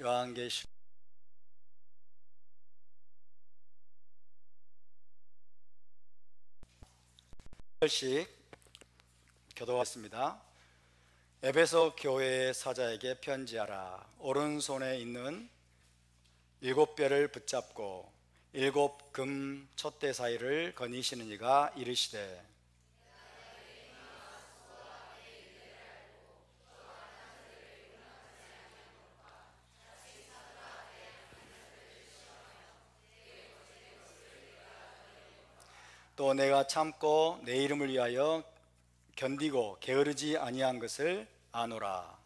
요한계시록 씩 교도하겠습니다. 에베소 교회의 사자에게 편지하라. 오른손에 있는 7뼈를 붙잡고 7금 촛대 사이를 거니시는 이가 이르시되 또 내가 참고 내 이름을 위하여 견디고 게으르지 아니한 것을 아노라.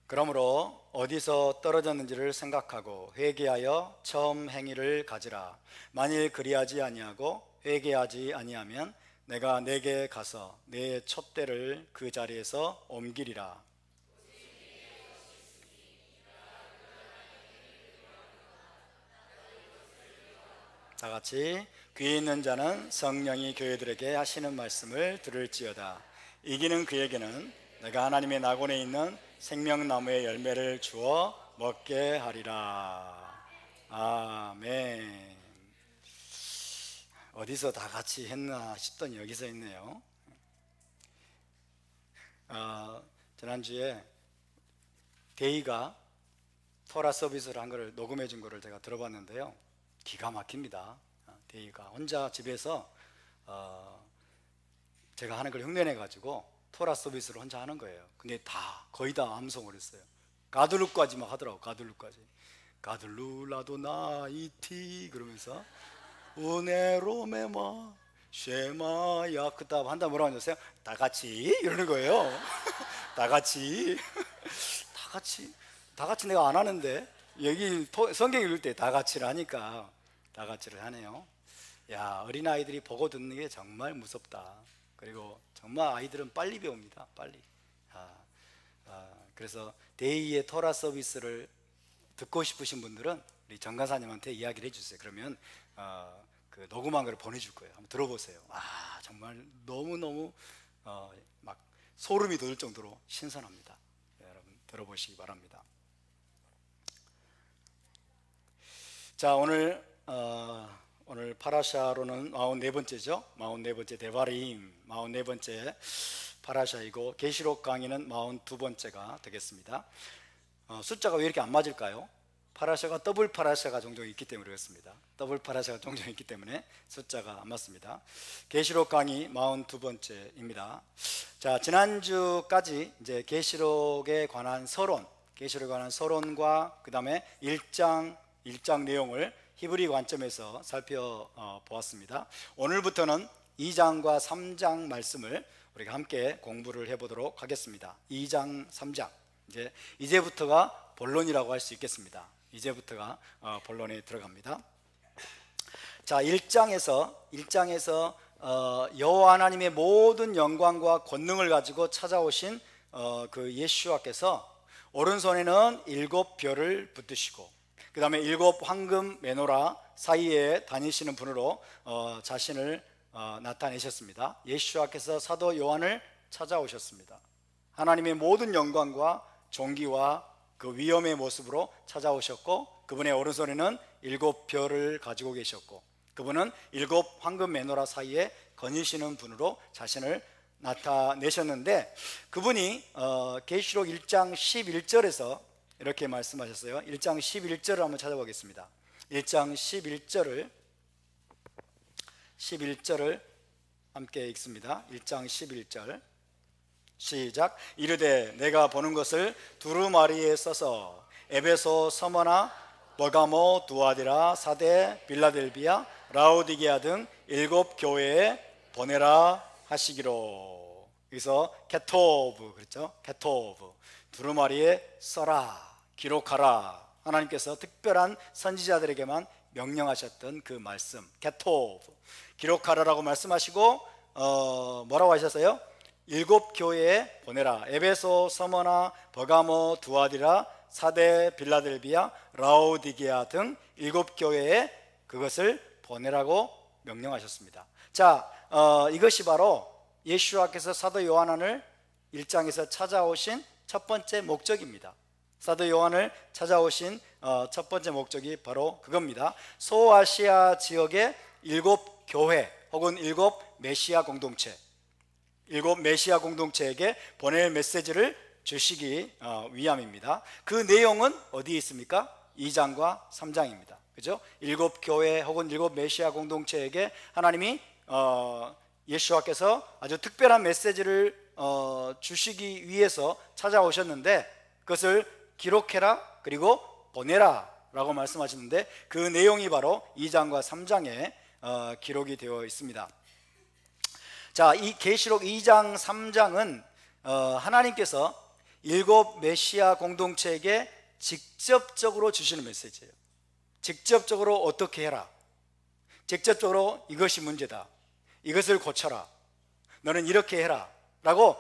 그러므로 어디서 떨어졌는지를 생각하고 회개하여 처음 행위를 가지라. 만일 그리하지 아니하고 회개하지 아니하면 내가 내게 가서 내 촛대를 그 자리에서 옮기리라. 다 같이 귀에 있는 자는 성령이 교회들에게 하시는 말씀을 들을지어다. 이기는 그에게는 내가 하나님의 낙원에 있는 생명나무의 열매를 주어 먹게 하리라. 아멘. 어디서 다 같이 했나 싶더니 여기서 했네요. 지난주에 데이가 토라 서비스를 한 거를 녹음해 준 거를 제가 들어봤는데요, 기가 막힙니다. 데이가 혼자 집에서 제가 하는 걸 흉내내 가지고 토라 서비스를 혼자 하는 거예요. 근데 거의 다 암송을 했어요. 가들루까지 막 하더라고. 가들루까지. 가들루라도 나이티 그러면서 우네로메마 쉐마야 그다음 한다 뭐라고 하셨어요? 다 같이 이러는 거예요. 다 같이 내가 안 하는데 여기 성경 읽을 때 다 같이를 하니까 다 같이를 하네요. 야, 어린아이들이 보고 듣는 게 정말 무섭다. 그리고 정말 아이들은 빨리 배웁니다. 빨리. 그래서 데이의 토라 서비스를 듣고 싶으신 분들은 우리 정가사님한테 이야기를 해주세요. 그러면 그 녹음한 걸 보내줄 거예요. 한번 들어보세요. 정말 너무너무 막 소름이 돋을 정도로 신선합니다. 여러분 들어보시기 바랍니다. 자, 오늘 파라샤로는 44번째죠. 44번째 데바림, 44번째 파라샤이고 계시록 강의는 42번째가 되겠습니다. 숫자가 왜 이렇게 안 맞을까요? 파라샤가 더블 파라샤가 종종 있기 때문에 그렇습니다. 더블 파라샤가 종종 있기 때문에 숫자가 안 맞습니다. 계시록 강의 42번째입니다. 자, 지난주까지 이제 계시록에 관한 서론과 그 다음에 1장 내용을 히브리 관점에서 살펴보았습니다. 오늘부터는 2장과 3장 말씀을 우리가 함께 공부를 해보도록 하겠습니다. 2장, 3장. 이제부터가 본론이라고 할 수 있겠습니다. 이제부터가 본론에 들어갑니다. 자, 1장에서 여호와 하나님의 모든 영광과 권능을 가지고 찾아오신 그 예수와께서 오른손에는 7벼를 붙드시고 그 다음에 7 황금 메노라 사이에 다니시는 분으로 자신을 나타내셨습니다. 예수와께서 사도 요한을 찾아오셨습니다. 하나님의 모든 영광과 존귀와 그 위엄의 모습으로 찾아오셨고, 그분의 오른손에는 7벼를 가지고 계셨고, 그분은 7 황금 메노라 사이에 거니시는 분으로 자신을 나타내셨는데, 그분이 계시록 1장 11절에서 이렇게 말씀하셨어요. 1장 11절을 한번 찾아보겠습니다. 1장 11절을 함께 읽습니다. 1장 11절 시작. 이르되 내가 보는 것을 두루마리에 써서 에베소, 서머나, 버가모, 두아디라, 사데, 빌라델비아, 라오디게아 등 7 교회에 보내라 하시기로. 여기서 케토브 그렇죠? 케토브 두루마리에 써라, 기록하라. 하나님께서 특별한 선지자들에게만 명령하셨던 그 말씀, 케토브, 기록하라라고 말씀하시고 뭐라고 하셨어요? 7 교회에 보내라. 에베소, 서머나, 버가모, 두아디라, 사데, 빌라델비아, 라오디게아 등 7 교회에 그것을 보내라고 명령하셨습니다. 자, 이것이 바로 예수와께서 사도 요한을 1장에서 찾아오신 첫 번째 목적입니다. 사도 요한을 찾아오신 첫 번째 목적이 바로 그겁니다. 소아시아 지역의 7교회 혹은 7메시아 공동체, 7메시아 공동체에게 보낼 메시지를 주시기 위함입니다. 그 내용은 어디에 있습니까? 2장과 3장입니다. 그죠? 7교회 혹은 7메시아 공동체에게 하나님이 예수와께서 아주 특별한 메시지를 주시기 위해서 찾아오셨는데 그것을 기록해라 그리고 보내라 라고 말씀하시는데 그 내용이 바로 2장과 3장에 기록이 되어 있습니다. 자, 이 계시록 2장 3장은 하나님께서 7메시아 공동체에게 직접적으로 주시는 메시지예요. 직접적으로 어떻게 해라, 직접적으로 이것이 문제다, 이것을 고쳐라, 너는 이렇게 해라 라고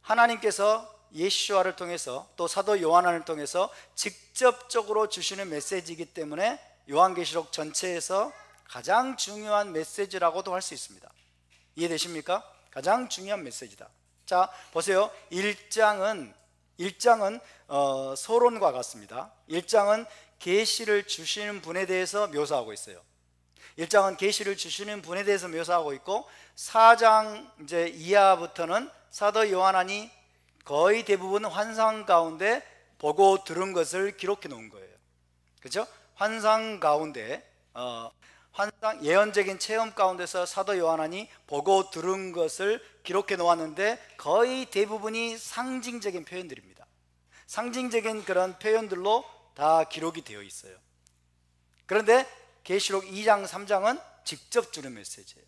하나님께서 예수와를 통해서 또 사도 요한을 통해서 직접적으로 주시는 메시지이기 때문에 요한계시록 전체에서 가장 중요한 메시지라고도 할 수 있습니다. 이해되십니까? 가장 중요한 메시지다. 자, 보세요. 1장은 서론과 같습니다. 1장은 계시를 주시는 분에 대해서 묘사하고 있어요. 1장은 계시를 주시는 분에 대해서 묘사하고 있고 4장 이제 이하부터는 사도 요한이 거의 대부분 환상 가운데 보고 들은 것을 기록해 놓은 거예요. 그렇죠? 환상 가운데 환상 예언적인 체험 가운데서 사도 요한이 보고 들은 것을 기록해 놓았는데 거의 대부분이 상징적인 표현들입니다. 상징적인 그런 표현들로 다 기록이 되어 있어요. 그런데 계시록 2장 3장은 직접 주는 메시지예요.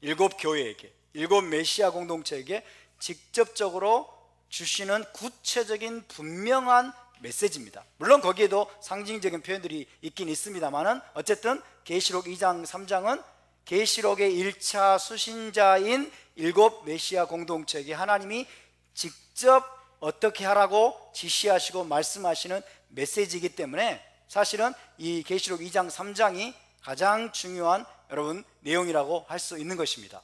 7교회에게, 7메시아 공동체에게 직접적으로 주시는 구체적인 분명한 메시지입니다. 물론 거기에도 상징적인 표현들이 있긴 있습니다만은 어쨌든 계시록 2장 3장은 계시록의 1차 수신자인 7메시아 공동체에게 하나님이 직접 어떻게 하라고 지시하시고 말씀하시는 메시지이기 때문에 사실은 이 계시록 2장 3장이 가장 중요한 여러분 내용이라고 할 수 있는 것입니다.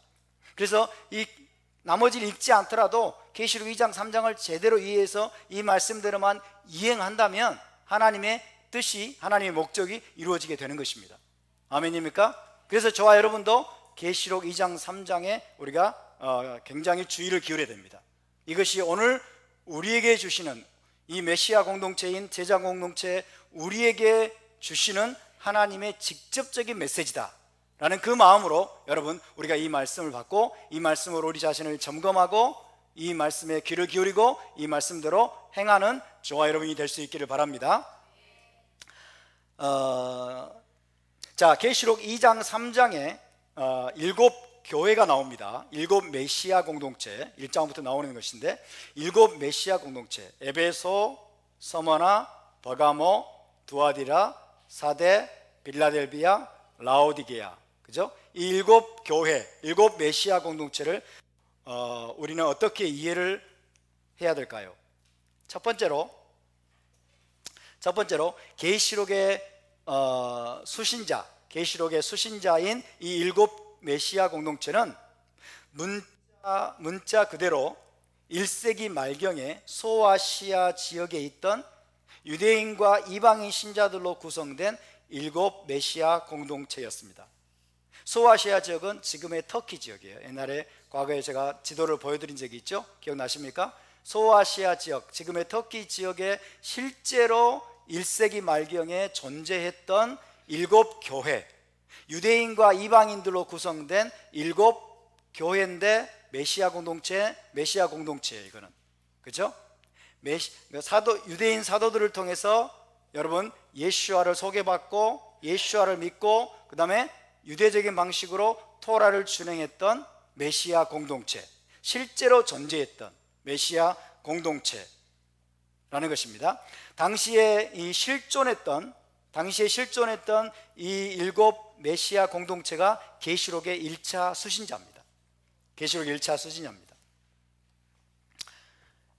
그래서 이 나머지를 읽지 않더라도 계시록 2장 3장을 제대로 이해해서 이 말씀대로만 이행한다면 하나님의 뜻이, 하나님의 목적이 이루어지게 되는 것입니다. 아멘입니까? 그래서 저와 여러분도 계시록 2장 3장에 우리가 굉장히 주의를 기울여야 됩니다. 이것이 오늘 우리에게 주시는 이 메시아 공동체인 제자 공동체 우리에게 주시는 하나님의 직접적인 메시지다 라는 그 마음으로 여러분 우리가 이 말씀을 받고 이 말씀으로 우리 자신을 점검하고 이 말씀에 귀를 기울이고 이 말씀대로 행하는 저와 여러분이 될 수 있기를 바랍니다. 자, 계시록 2장 3장에 7교회가 나옵니다. 7메시아 공동체 1장부터 나오는 것인데 7메시아 공동체 에베소, 서머나, 버가모, 두아디라, 사데, 빌라델비아, 라오디게아, 그죠? 이 7교회, 7메시아 공동체를 우리는 어떻게 이해를 해야 될까요? 첫 번째로 계시록의 수신자, 계시록의 수신자인 이 7메시아 공동체는 문자 그대로 1세기 말경에 소아시아 지역에 있던 유대인과 이방인 신자들로 구성된 7메시아 공동체였습니다. 소아시아 지역은 지금의 터키 지역이에요. 옛날에 과거에 제가 지도를 보여드린 적이 있죠? 기억나십니까? 소아시아 지역, 지금의 터키 지역에 실제로 1세기 말경에 존재했던 7교회, 유대인과 이방인들로 구성된 7교회인데 메시아 공동체예요. 이거는, 그죠? 유대인 사도들을 통해서 여러분 예수와를 소개받고 예수와를 믿고 그 다음에 유대적인 방식으로 토라를 준행했던 메시아 공동체, 실제로 존재했던 메시아 공동체라는 것입니다. 당시에 실존했던 이 7메시아 공동체가 계시록의 1차 수신자입니다. 계시록의 1차 수신자입니다.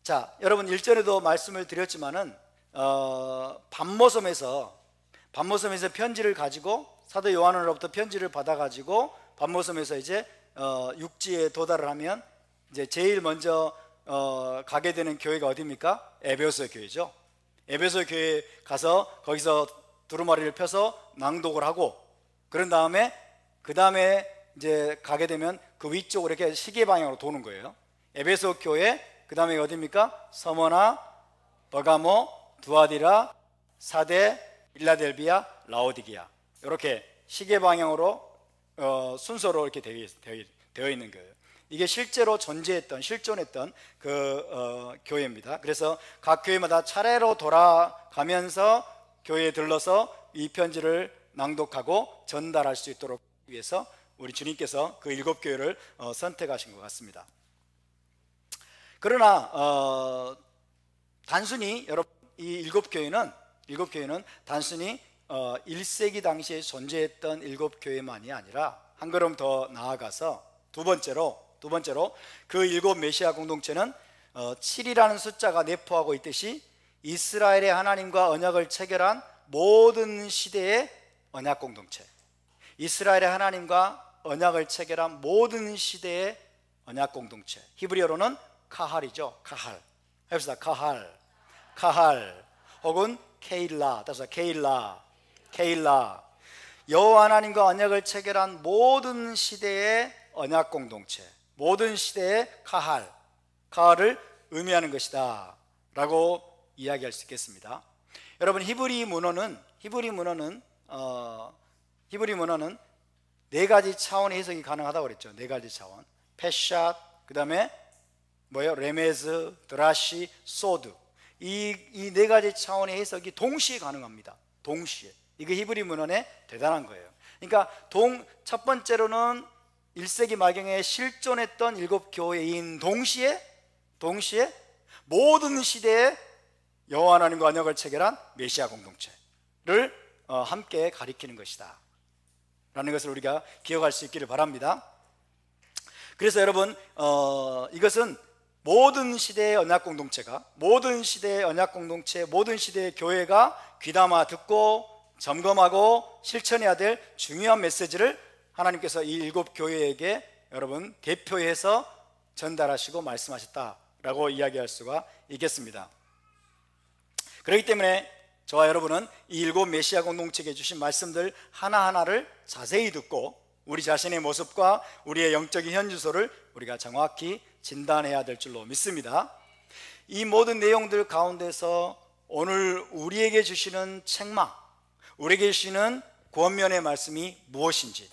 자, 여러분 일전에도 말씀을 드렸지만은 반모섬에서 편지를 가지고 사도 요한으로부터 편지를 받아가지고 반모섬에서 이제 육지에 도달을 하면 이제 제일 먼저 가게 되는 교회가 어디입니까? 에베소 교회죠. 에베소 교회 가서 거기서 두루마리를 펴서 낭독을 하고, 그런 다음에 그 다음에 이제 가게 되면 그 위쪽으로 이렇게 시계 방향으로 도는 거예요. 에베소 교회, 그 다음에 어디입니까? 서머나, 버가모, 두아디라, 사데, 일라델비아, 라오디게아, 이렇게 시계 방향으로 순서로 이렇게 되어 있는 거예요. 이게 실제로 존재했던, 실존했던 교회입니다. 그래서 각 교회마다 차례로 돌아가면서 교회에 들러서 이 편지를 낭독하고 전달할 수 있도록 위해서 우리 주님께서 그 7교회를 선택하신 것 같습니다. 그러나 단순히 여러분, 이 7교회는 단순히 1세기 당시에 존재했던 7교회만이 아니라 한 걸음 더 나아가서 두 번째로 그 7 메시아 공동체는 7이라는 숫자가 내포하고 있듯이 이스라엘의 하나님과 언약을 체결한 모든 시대의 언약 공동체, 이스라엘의 하나님과 언약을 체결한 모든 시대의 언약 공동체, 히브리어로는 카할이죠. 카할 해봅시다. 카할 혹은 케일라, 따라서 케일라, 여호와 하나님과 언약을 체결한 모든 시대의 언약 공동체, 모든 시대의 카할을 의미하는 것이다 라고 이야기할 수 있겠습니다. 여러분, 히브리 문어는 네 가지 차원의 해석이 가능하다고 그랬죠. 네 가지 차원. 페샷, 그 다음에 레메즈, 드라시, 소드. 이 네 가지 차원의 해석이 동시에 가능합니다. 동시에. 이게 히브리 문헌의 대단한 거예요. 그러니까 첫 번째로는 1세기 말경에 실존했던 7교회인 동시에 모든 시대에 여호와 하나님과 언약을 체결한 메시아 공동체를 함께 가리키는 것이다 라는 것을 우리가 기억할 수 있기를 바랍니다. 그래서 여러분, 이것은 모든 시대의 언약 공동체가, 모든 시대의 언약 공동체, 모든 시대의 교회가 귀담아 듣고 점검하고 실천해야 될 중요한 메시지를 하나님께서 이 7교회에게 여러분 대표해서 전달하시고 말씀하셨다라고 이야기할 수가 있겠습니다. 그렇기 때문에 저와 여러분은 이 7 메시아 공동체에게 주신 말씀들 하나하나를 자세히 듣고 우리 자신의 모습과 우리의 영적인 현주소를 우리가 정확히 진단해야 될 줄로 믿습니다. 이 모든 내용들 가운데서 오늘 우리에게 주시는 책망, 우리에게 주시는 권면의 말씀이 무엇인지,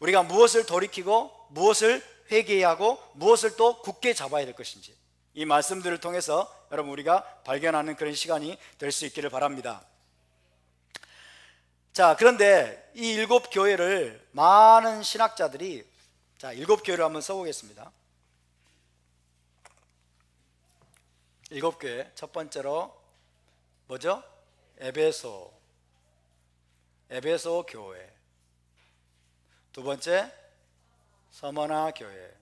우리가 무엇을 돌이키고 무엇을 회개해야 하고 무엇을 또 굳게 잡아야 될 것인지, 이 말씀들을 통해서 여러분 우리가 발견하는 그런 시간이 될 수 있기를 바랍니다. 자, 그런데 이 7교회를 많은 신학자들이, 자, 7교회를 한번 써보겠습니다. 7교회, 첫 번째로 뭐죠? 에베소 교회. 두 번째 서머나 교회.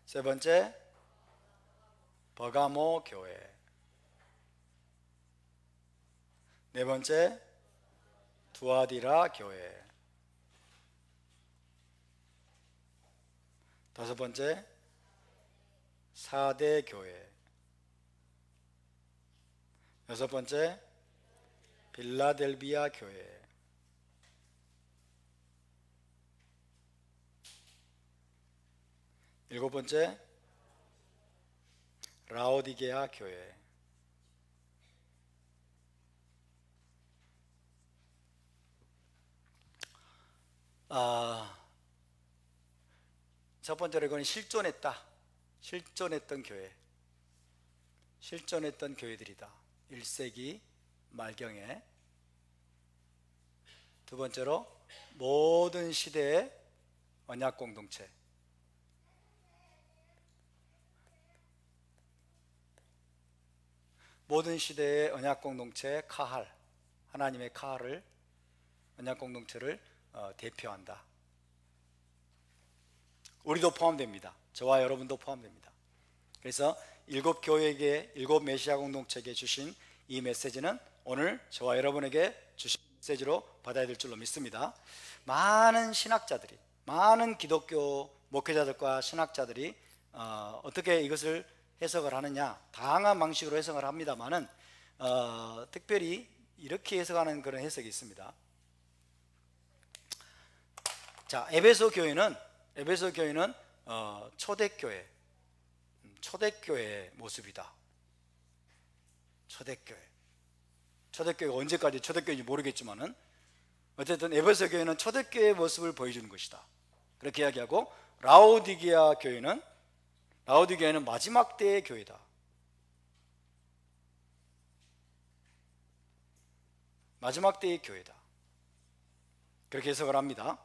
세 번째 버가모 교회. 네 번째 두아디라 교회. 다섯 번째 사대 교회. 여섯 번째 빌라델비아 교회. 일곱 번째 라오디게아 교회. 첫 번째로 이건 실존했던 교회, 실존했던 교회들이다. 1세기 말경에. 두 번째로 모든 시대의 언약 공동체. 모든 시대의 언약 공동체 카할, 하나님의 카할을, 언약 공동체를 대표한다. 우리도 포함됩니다. 저와 여러분도 포함됩니다. 그래서 7교회에게, 7 메시아 공동체에게 주신 이 메시지는 오늘 저와 여러분에게 주신 메시지로 받아야 될 줄로 믿습니다. 많은 신학자들이, 많은 기독교 목회자들과 신학자들이 어떻게 이것을 해석을 하느냐, 다양한 방식으로 해석을 합니다만은 특별히 이렇게 해석하는 그런 해석이 있습니다. 자, 에베소 교회는 초대교회의 모습이다. 초대교회가 언제까지 초대교회인지 모르겠지만은 어쨌든 에베소 교회는 초대교회의 모습을 보여주는 것이다. 그렇게 이야기하고, 라오디게아 교회는 마지막 때의 교회다. 마지막 때의 교회다. 그렇게 해석을 합니다.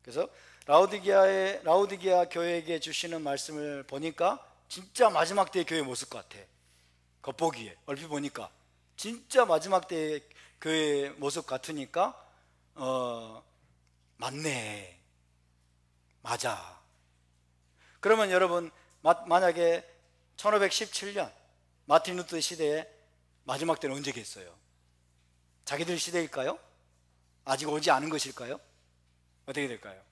그래서 라오디게아 교회에게 주시는 말씀을 보니까 진짜 마지막 때의 교회의 모습 같아. 겉보기에 얼핏 보니까 진짜 마지막 때의 교회의 모습 같으니까 맞네, 맞아. 그러면 여러분, 만약에 1517년 마틴 루터 시대의 마지막 때는 언제겠어요? 자기들 시대일까요? 아직 오지 않은 것일까요? 어떻게 될까요?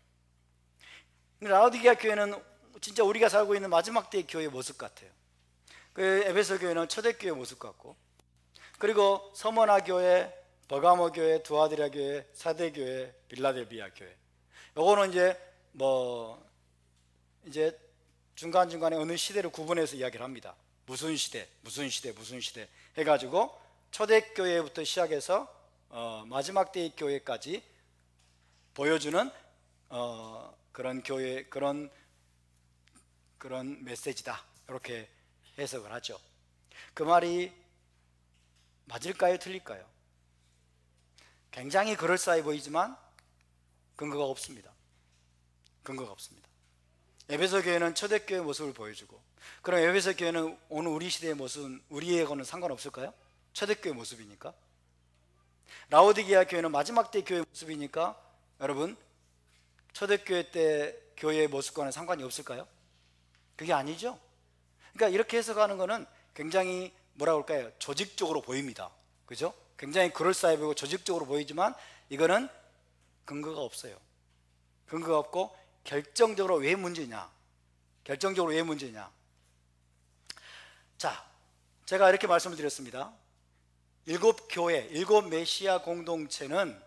라오디게아 교회는 진짜 우리가 살고 있는 마지막 때의 교회의 모습 같아요. 그 에베소 교회는 초대교회의 모습 같고, 그리고 서머나 교회, 버가모 교회, 두아디라 교회, 사대 교회, 빌라델비아 교회, 요거는 이제 중간중간에 어느 시대를 구분해서 이야기를 합니다. 무슨 시대 해가지고 초대교회부터 시작해서 마지막 때의 교회까지 보여주는 그런 교회, 그런 메시지다, 이렇게 해석을 하죠. 그 말이 맞을까요, 틀릴까요? 굉장히 그럴싸해 보이지만 근거가 없습니다. 에베소 교회는 초대교회의 모습을 보여주고, 그럼 에베소 교회는 오늘 우리 시대의 모습은 우리에게는 상관없을까요? 초대교회 모습이니까. 라오디게아 교회는 마지막 때 교회의 모습이니까 여러분, 초대교회 때 교회의 모습과는 상관이 없을까요? 그게 아니죠. 그러니까 이렇게 해석하는 거는 굉장히 뭐라고 할까요? 조직적으로 보입니다. 그죠? 굉장히 그럴싸해 보이고 조직적으로 보이지만 이거는 근거가 없어요. 근거가 없고, 결정적으로 왜 문제냐? 자, 제가 이렇게 말씀을 드렸습니다. 일곱 메시아 공동체는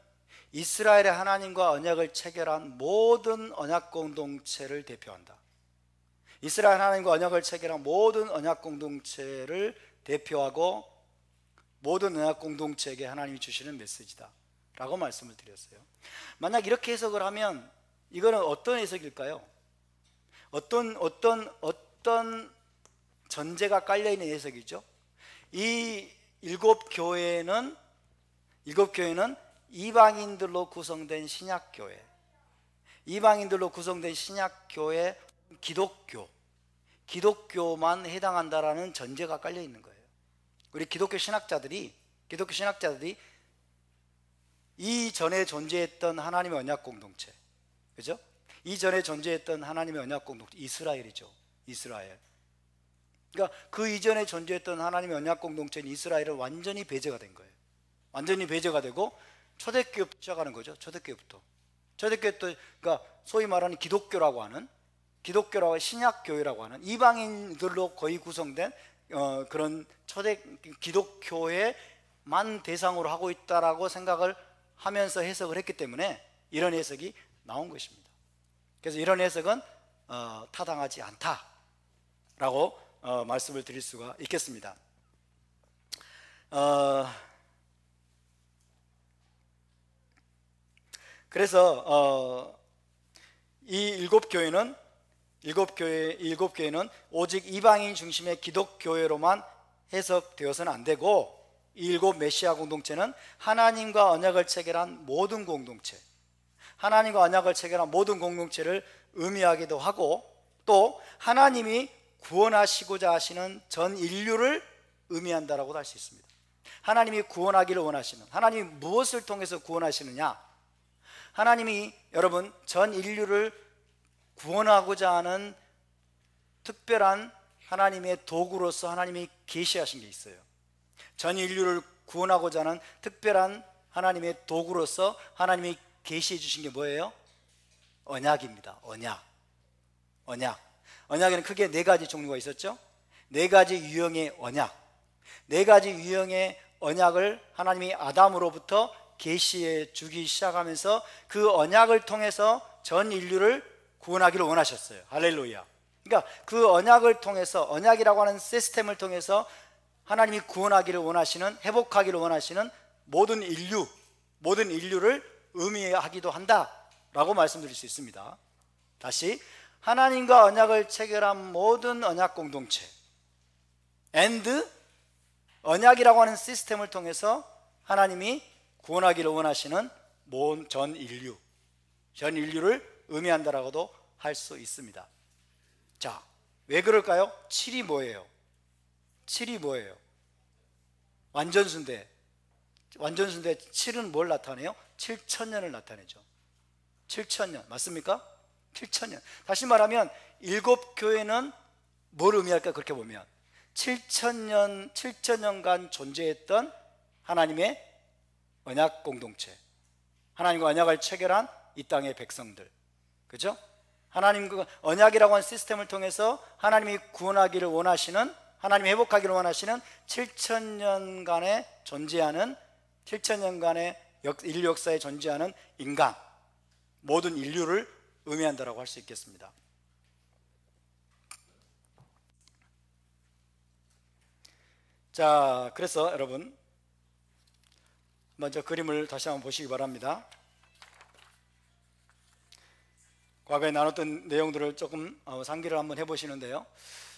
이스라엘의 하나님과 언약을 체결한 모든 언약 공동체를 대표한다. 이스라엘 하나님과 언약을 체결한 모든 언약 공동체를 대표하고 모든 언약 공동체에게 하나님이 주시는 메시지다 라고 말씀을 드렸어요. 만약 이렇게 해석을 하면 이거는 어떤 해석일까요? 어떤 전제가 깔려있는 해석이죠? 이 일곱 교회는 이방인들로 구성된 신약교회, 기독교만 해당한다라는 전제가 깔려 있는 거예요. 우리 기독교 신학자들이 이전에 존재했던 하나님의 언약 공동체, 그죠? 이전에 존재했던 하나님의 언약 공동체, 이스라엘이죠. 그러니까 그 이전에 존재했던 하나님의 언약 공동체인 이스라엘은 완전히 배제가 된 거예요. 완전히 배제가 되고 초대교회부터 시작하는 거죠. 초대교회부터, 그러니까 소위 말하는 기독교라고 하는 신약교회라고 하는 이방인들로 거의 구성된 그런 초대 기독교회만 대상으로 하고 있다라고 생각을 하면서 해석을 했기 때문에 이런 해석이 나온 것입니다. 그래서 이런 해석은 타당하지 않다라고 말씀을 드릴 수가 있겠습니다. 그래서 이 일곱 교회는 오직 이방인 중심의 기독교회로만 해석되어서는 안 되고, 이 일곱 메시아 공동체는 하나님과 언약을 체결한 모든 공동체를 의미하기도 하고, 또 하나님이 구원하시고자 하시는 전 인류를 의미한다라고도 할 수 있습니다. 하나님이 구원하기를 원하시는, 하나님이 무엇을 통해서 구원하시느냐? 하나님이 여러분 전 인류를 구원하고자 하는 특별한 하나님의 도구로서 하나님이 계시하신 게 있어요. 전 인류를 구원하고자 하는 특별한 하나님의 도구로서 하나님이 계시해 주신 게 뭐예요? 언약입니다. 언약. 언약에는 크게 네 가지 종류가 있었죠. 네 가지 유형의 언약. 네 가지 유형의 언약을 하나님이 아담으로부터 계시해 주기 시작하면서 그 언약을 통해서 전 인류를 구원하기를 원하셨어요. 할렐루야. 그러니까 그 언약을 통해서, 언약이라고 하는 시스템을 통해서 하나님이 구원하기를 원하시는, 회복하기를 원하시는 모든 인류를 의미하기도 한다라고 말씀드릴 수 있습니다. 다시, 하나님과 언약을 체결한 모든 언약 공동체 and 언약이라고 하는 시스템을 통해서 하나님이 구원하기를 원하시는 전 인류를 의미한다라고도 할 수 있습니다. 자, 왜 그럴까요? 7이 뭐예요? 7이 뭐예요? 완전순대 7은 뭘 나타내요? 7천년을 나타내죠. 7천년 맞습니까? 7천년. 다시 말하면 일곱 교회는 뭘 의미할까? 그렇게 보면 7천년간 존재했던 하나님의 언약 공동체, 하나님과 언약을 체결한 이 땅의 백성들, 그죠? 하나님과 언약이라고 하는 시스템을 통해서 하나님이 구원하기를 원하시는, 하나님이 회복하기를 원하시는 7천년간의 존재하는, 7천년간의 인류 역사에 존재하는 인간, 모든 인류를 의미한다라고 할 수 있겠습니다. 자, 그래서 여러분 먼저 그림을 다시 한번 보시기 바랍니다. 과거에 나눴던 내용들을 조금 상기를 한번 해보시는데요.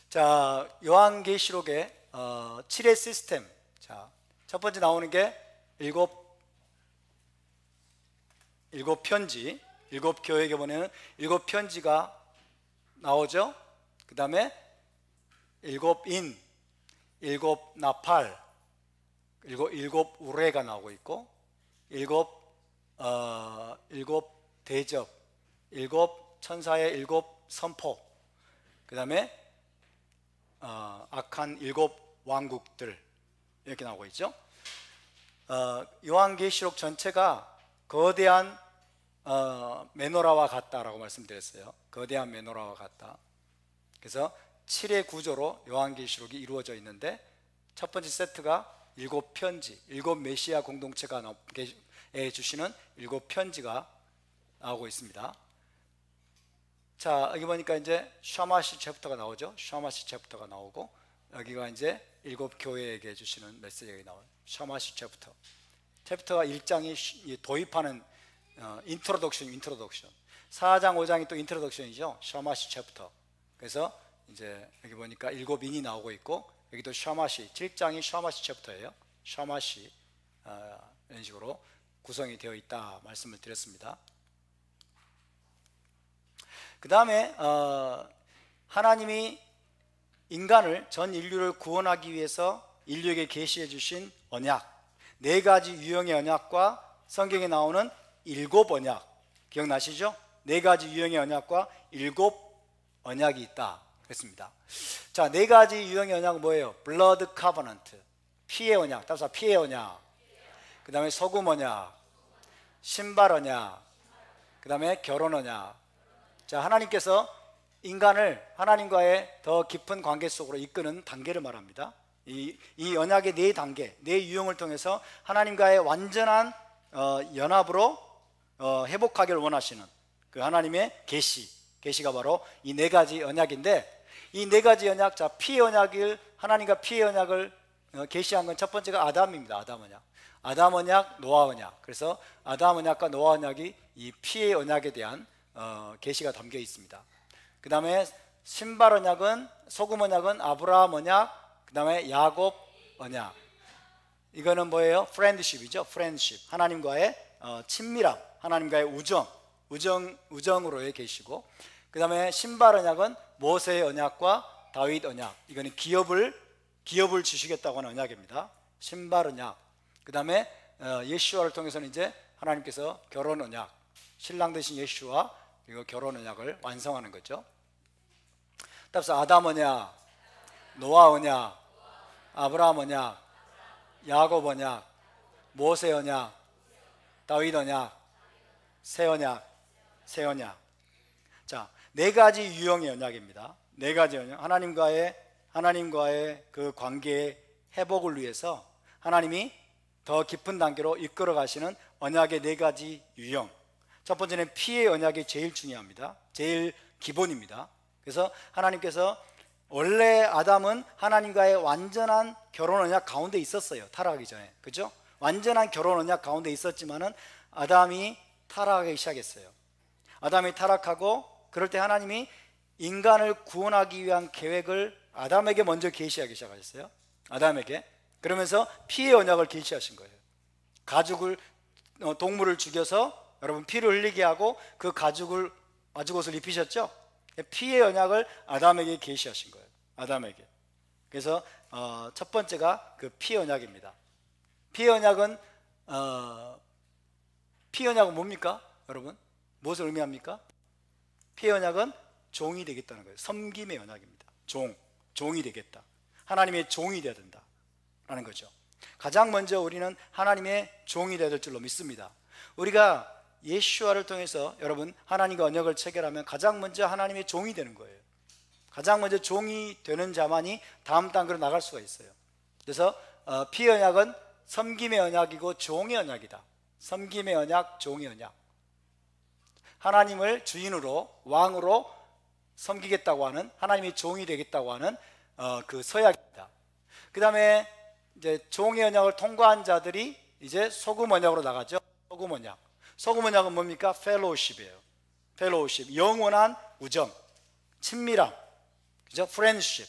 자, 요한계시록의 7의 시스템. 자, 첫 번째 나오는 게 일곱 편지, 일곱 교회에게 보내는 일곱 편지가 나오죠. 그 다음에 일곱 인, 일곱 나팔, 일곱 우레가 나오고 있고, 일곱 대접, 일곱 천사의 일곱 선포, 그 다음에 악한 일곱 왕국들, 이렇게 나오고 있죠. 요한계시록 전체가 거대한 메노라와 같다라고 말씀드렸어요. 거대한 메노라와 같다. 그래서 7의 구조로 요한계시록이 이루어져 있는데, 첫 번째 세트가 일곱 편지, 일곱 메시아 공동체가 주시는 일곱 편지가 나오고 있습니다. 자, 여기 보니까 이제 샤마시 챕터가 나오죠. 샤마시 챕터가 나오고, 여기가 이제 일곱 교회에게 주시는 메시지가 나와요. 샤마시 챕터가 1장이 도입하는 인트로덕션. 4장 5장이 또 인트로덕션이죠. 샤마시 챕터. 그래서 이제 여기 보니까 일곱 인이 나오고 있고, 여기도 샤마시, 7장이 샤마시 챕터예요. 샤마시, 이런 식으로 구성이 되어 있다 말씀을 드렸습니다. 그 다음에 하나님이 인간을, 전 인류를 구원하기 위해서 인류에게 계시해 주신 언약, 네 가지 유형의 언약과 성경에 나오는 일곱 언약, 기억나시죠? 네 가지 유형의 언약과 일곱 언약이 있다 그랬습니다. 자, 네 가지 유형의 언약은 뭐예요? Blood Covenant, 피의 언약, 따라서 피의 언약, 그 다음에 소금 언약, 신발 언약, 그 다음에 결혼 언약. 자, 하나님께서 인간을 하나님과의 더 깊은 관계 속으로 이끄는 단계를 말합니다. 이 언약의 네 단계, 네 유형을 통해서 하나님과의 완전한 연합으로 회복하기를 원하시는 그 하나님의 계시가 바로 이 네 가지 언약인데, 이 네 가지 언약, 자, 피의 언약을, 하나님과 피의 언약을 계시한 건 첫 번째가 아담입니다. 아담 언약, 노아 언약. 그래서 아담 언약과 노아 언약이 이 피의 언약에 대한 계시가 담겨 있습니다. 그 다음에 신발 언약은, 소금 언약은 아브라함 언약, 그 다음에 야곱 언약. 이거는 뭐예요? 프렌드십이죠. 프렌드십, 하나님과의 친밀함, 하나님과의 우정으로의 계시고, 그 다음에 신발 언약은 모세의 언약과 다윗 언약. 이거는 기업을 주시겠다고 하는 언약입니다. 신발 언약. 그 다음에 예수와를 통해서는 이제 하나님께서 결혼 언약, 신랑 되신 예수와 그리고 결혼 언약을 완성하는 거죠. 따라서 아담 언약, 노아 언약, 아브라함 언약, 야곱 언약, 모세 언약, 다윗 언약, 새 언약. 자, 네 가지 유형의 언약입니다. 네 가지 언약. 하나님과의 그 관계의 회복을 위해서 하나님이 더 깊은 단계로 이끌어 가시는 언약의 네 가지 유형. 첫 번째는 피의 언약이 제일 중요합니다. 제일 기본입니다. 그래서 하나님께서 원래 아담은 하나님과의 완전한 결혼 언약 가운데 있었어요. 타락하기 전에. 그죠? 완전한 결혼 언약 가운데 있었지만은 아담이 타락하기 시작했어요. 아담이 타락하고 그럴 때 하나님이 인간을 구원하기 위한 계획을 아담에게 먼저 계시하기 시작하셨어요. 아담에게. 그러면서 피의 언약을 계시하신 거예요. 동물을 죽여서 여러분 피를 흘리게 하고 그 가죽옷을 입히셨죠? 피의 언약을 아담에게 계시하신 거예요. 아담에게. 그래서 첫 번째가 그 피의 언약입니다. 피의 언약은 뭡니까? 여러분 무엇을 의미합니까? 피의 언약은 종이 되겠다는 거예요. 섬김의 언약입니다. 종이 되겠다. 하나님의 종이 되어야 된다라는 거죠. 가장 먼저 우리는 하나님의 종이 되어야 될 줄로 믿습니다. 우리가 예수와를 통해서 여러분 하나님과 언약을 체결하면 가장 먼저 하나님의 종이 되는 거예요. 가장 먼저 종이 되는 자만이 다음 단계로 나갈 수가 있어요. 그래서 피의 언약은 섬김의 언약이고 종의 언약이다. 섬김의 언약, 종의 언약. 하나님을 주인으로 왕으로 섬기겠다고 하는, 하나님의 종이 되겠다고 하는 그 서약입니다. 그 다음에 이제 종의 언약을 통과한 자들이 이제 소금 언약으로 나가죠. 소금 언약. 소금 언약은 뭡니까? 펠로우십이에요. 펠로우십, 영원한 우정, 친밀함, 그죠? 프렌십.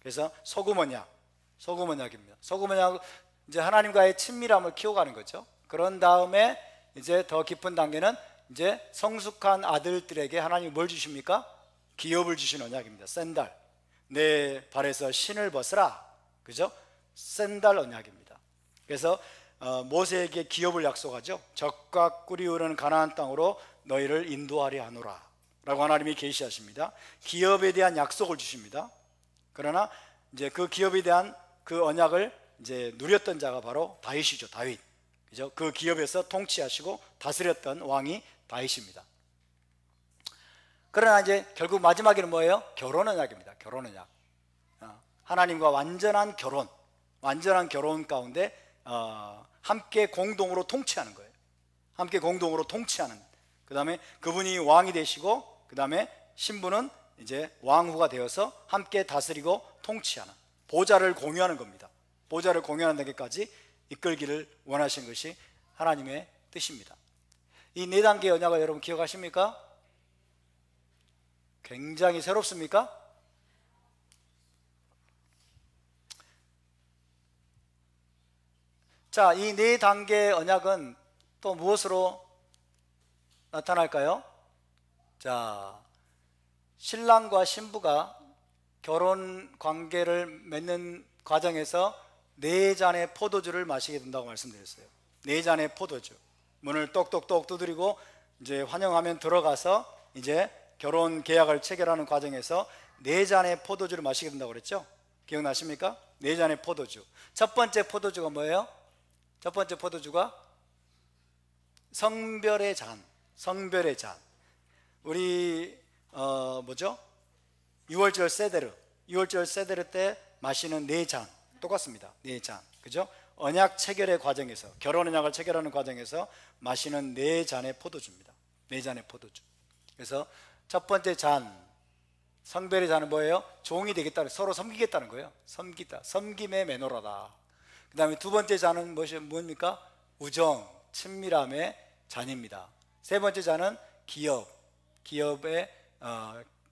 그래서 소금 언약입니다. 소금 언약, 이제 하나님과의 친밀함을 키워가는 거죠. 그런 다음에 이제 더 깊은 단계는 이제 성숙한 아들들에게 하나님이 뭘 주십니까? 기업을 주신 언약입니다. 샌달. 내 발에서 신을 벗으라. 그죠? 샌달 언약입니다. 그래서 모세에게 기업을 약속하죠. 젖과 꿀이 흐르는 가나안 땅으로 너희를 인도하려 하노라 라고 하나님이 계시하십니다. 기업에 대한 약속을 주십니다. 그러나 이제 그 기업에 대한 그 언약을 이제 누렸던 자가 바로 다윗이죠. 다윗. 그죠? 그 기업에서 통치하시고 다스렸던 왕이 다윗입니다. 그러나 이제 결국 마지막에는 뭐예요? 결혼 언약입니다. 결혼 언약. 하나님과 완전한 결혼 가운데 함께 공동으로 통치하는 거예요. 함께 공동으로 통치하는. 그 다음에 그분이 왕이 되시고, 그 다음에 신부는 이제 왕후가 되어서 함께 다스리고 통치하는, 보좌를 공유하는 겁니다. 보좌를 공유하는 데까지 이끌기를 원하신 것이 하나님의 뜻입니다. 이 네 단계의 언약을 여러분 기억하십니까? 굉장히 새롭습니까? 자, 이 네 단계의 언약은 또 무엇으로 나타날까요? 자, 신랑과 신부가 결혼 관계를 맺는 과정에서 네 잔의 포도주를 마시게 된다고 말씀드렸어요. 네 잔의 포도주. 문을 똑똑똑 두드리고 이제 환영하면 들어가서 이제 결혼 계약을 체결하는 과정에서 네 잔의 포도주를 마시게 된다고 그랬죠? 기억나십니까? 네 잔의 포도주. 첫 번째 포도주가 뭐예요? 첫 번째 포도주가 성별의 잔. 성별의 잔. 우리 뭐죠? 6월절 세데르 때 마시는 네 잔 똑같습니다. 네 잔. 그죠? 언약 체결의 과정에서, 결혼 언약을 체결하는 과정에서 마시는 네 잔의 포도주입니다. 네 잔의 포도주. 그래서 첫 번째 잔, 성별의 잔은 뭐예요? 종이 되겠다, 서로 섬기겠다는 거예요. 섬기다, 섬김의 매너라다. 그 다음에 두 번째 잔은 뭡니까? 우정, 친밀함의 잔입니다. 세 번째 잔은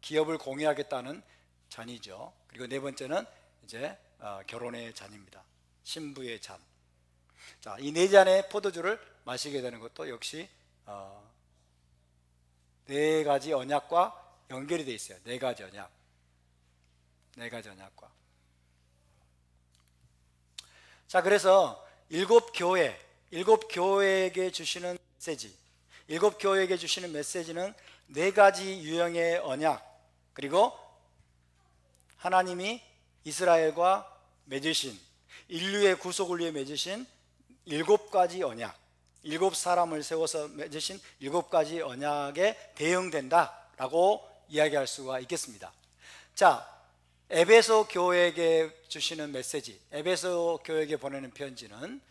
기업을 공유하겠다는 잔이죠. 그리고 네 번째는 이제 결혼의 잔입니다. 신부의 잔. 자, 이 네 잔의 포도주를 마시게 되는 것도 역시 네 가지 언약과 연결이 되어 있어요. 네 가지 언약. 네 가지 언약과. 자, 그래서 일곱 교회에게 주시는 메시지, 일곱 교회에게 주시는 메시지는 네 가지 유형의 언약, 그리고 하나님이 이스라엘과 맺으신, 인류의 구속을 위해 맺으신 일곱 가지 언약, 일곱 사람을 세워서 맺으신 일곱 가지 언약에 대응된다라고 이야기할 수가 있겠습니다. 자, 에베소 교회에게 주시는 메시지, 에베소 교회에게 보내는 편지는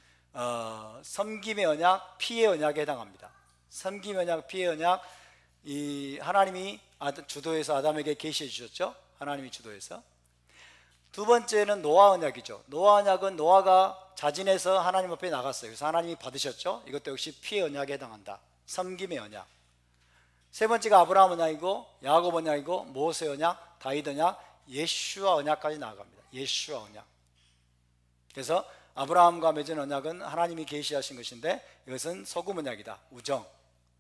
섬김의 언약, 피의 언약에 해당합니다. 섬김의 언약, 피의 언약, 이 하나님이 주도해서 아담에게 계시해 주셨죠. 하나님이 주도해서. 두 번째는 노아 언약이죠. 노아 언약은 노아가 자진해서 하나님 앞에 나갔어요. 그래서 하나님이 받으셨죠. 이것도 역시 피의 언약에 해당한다. 섬김의 언약. 세 번째가 아브라함 언약이고, 야곱 언약이고, 모세 언약, 다윗 언약, 예수와 언약까지 나아갑니다. 예수와 언약. 그래서 아브라함과 맺은 언약은 하나님이 계시하신 것인데, 이것은 소금 언약이다. 우정,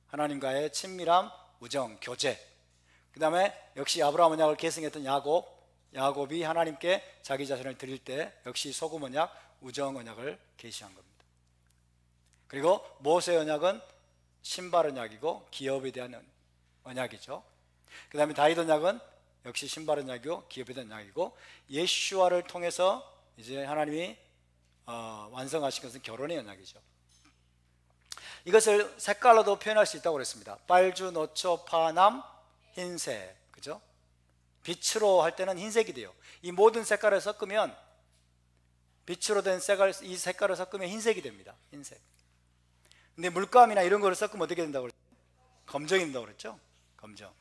하나님과의 친밀함, 우정, 교제. 그 다음에 역시 아브라함 언약을 계승했던 야곱이 하나님께 자기 자신을 드릴 때 역시 소금 언약, 우정 언약을 계시한 겁니다. 그리고 모세 언약은 신발 언약이고 기업에 대한 언약이죠. 그 다음에 다윗 언약은 역시 신발 언약이고 기업에 대한 언약이고, 예수와를 통해서 이제 하나님이 완성하신 것은 결혼의 언약이죠. 이것을 색깔로도 표현할 수 있다고 그랬습니다. 빨주, 노초, 파남, 흰색, 그죠? 빛으로 할 때는 흰색이 돼요. 이 모든 색깔을 섞으면, 빛으로 된 색깔, 이 색깔을 섞으면 흰색이 됩니다. 흰색. 근데 물감이나 이런 거를 섞으면 어떻게 된다고 그랬죠? 검정이 된다고 그랬죠? 검정.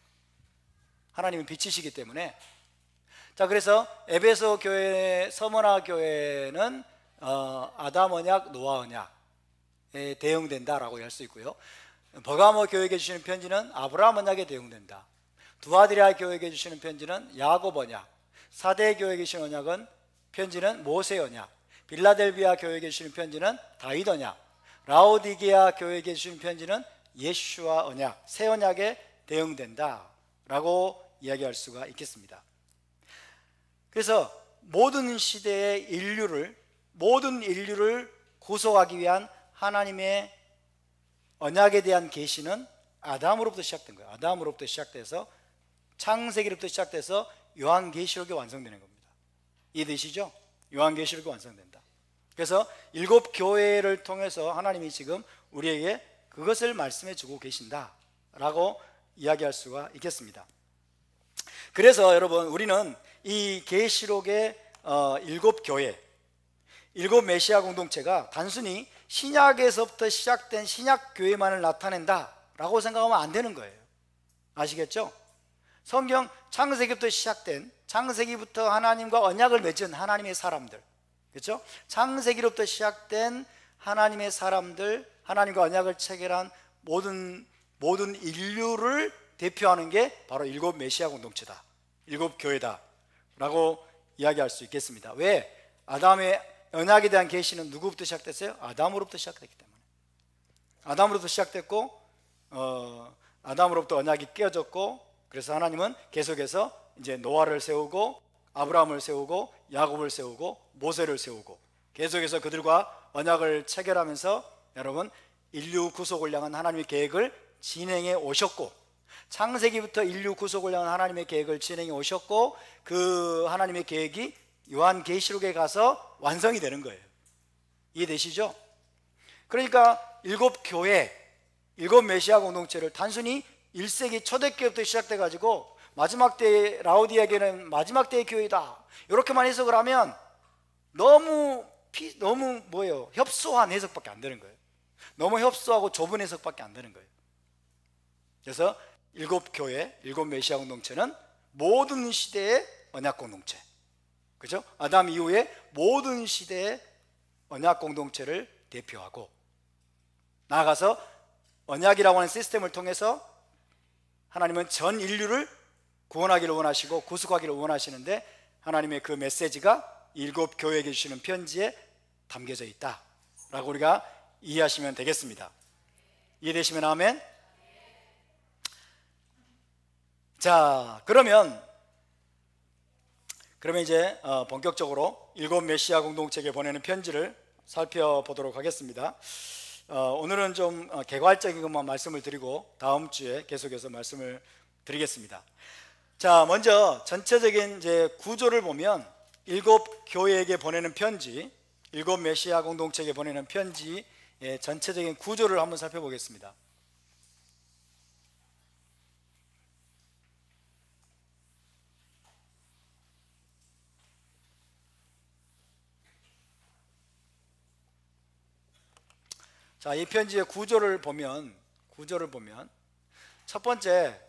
하나님은 빛이시기 때문에. 자, 그래서 에베소 교회, 서머나 교회는 아담 언약, 노아 언약에 대응된다라고 할 수 있고요. 버가모 교회에게 주시는 편지는 아브라함 언약에 대응된다. 두아드리아 교회에게 주시는 편지는 야곱 언약, 사대 교회에게 주시는 언약은 편지는 모세 언약, 빌라델비아 교회에게 주시는 편지는 다윗 언약, 라오디게아 교회에게 주시는 편지는 예수와 언약, 새 언약에 대응된다라고 이야기할 수가 있겠습니다. 그래서 모든 시대의 모든 인류를 구속하기 위한 하나님의 언약에 대한 계시는 아담으로부터 시작된 거예요. 아담으로부터 시작돼서 창세기로부터 시작돼서 요한계시록이 완성되는 겁니다. 이해되시죠? 요한계시록이 완성된다. 그래서 일곱 교회를 통해서 하나님이 지금 우리에게 그것을 말씀해 주고 계신다라고 이야기할 수가 있겠습니다. 그래서 여러분, 우리는 이 계시록의 일곱 교회, 일곱 메시아 공동체가 단순히 신약에서부터 시작된 신약 교회만을 나타낸다라고 생각하면 안 되는 거예요. 아시겠죠? 성경 창세기부터 시작된, 창세기부터 하나님과 언약을 맺은 하나님의 사람들, 그렇죠? 창세기로부터 시작된 하나님의 사람들, 하나님과 언약을 체결한 모든 인류를 대표하는 게 바로 일곱 메시아 공동체다, 일곱 교회다 라고 이야기할 수 있겠습니다. 왜? 아담의 언약에 대한 계시는 누구부터 시작됐어요? 아담으로부터 시작됐기 때문에. 아담으로부터 시작됐고, 아담으로부터 언약이 깨어졌고, 그래서 하나님은 계속해서 이제 노아를 세우고, 아브라함을 세우고, 야곱을 세우고, 모세를 세우고, 계속해서 그들과 언약을 체결하면서 여러분, 인류 구속을 향한 하나님의 계획을 진행해 오셨고, 창세기부터 인류 구속을 향한 하나님의 계획을 진행해 오셨고, 그 하나님의 계획이 요한계시록에 가서 완성이 되는 거예요. 이해되시죠? 그러니까 일곱 교회, 일곱 메시아 공동체를 단순히 1세기 초대교회부터 시작돼 가지고 마지막 때 라오디아게는 마지막 때의 교회다 이렇게만 해석을 하면 너무 뭐예요? 협소한 해석밖에 안 되는 거예요. 너무 협소하고 좁은 해석밖에 안 되는 거예요. 그래서 일곱 교회, 일곱 메시아 공동체는 모든 시대의 언약 공동체, 그죠? 아담 이후에 모든 시대의 언약 공동체를 대표하고, 나아가서 언약이라고 하는 시스템을 통해서 하나님은 전 인류를 구원하기를 원하시고 구속하기를 원하시는데, 하나님의 그 메시지가 일곱 교회에게 주시는 편지에 담겨져 있다라고 우리가 이해하시면 되겠습니다. 이해되시면 아멘. 자, 그러면 이제 본격적으로 일곱 메시아 공동체에게 보내는 편지를 살펴보도록 하겠습니다. 오늘은 좀 개괄적인 것만 말씀을 드리고 다음 주에 계속해서 말씀을 드리겠습니다. 자, 먼저 전체적인 이제 구조를 보면 일곱 교회에게 보내는 편지, 일곱 메시아 공동체에게 보내는 편지의 전체적인 구조를 한번 살펴보겠습니다. 자, 이 편지의 구조를 보면 첫 번째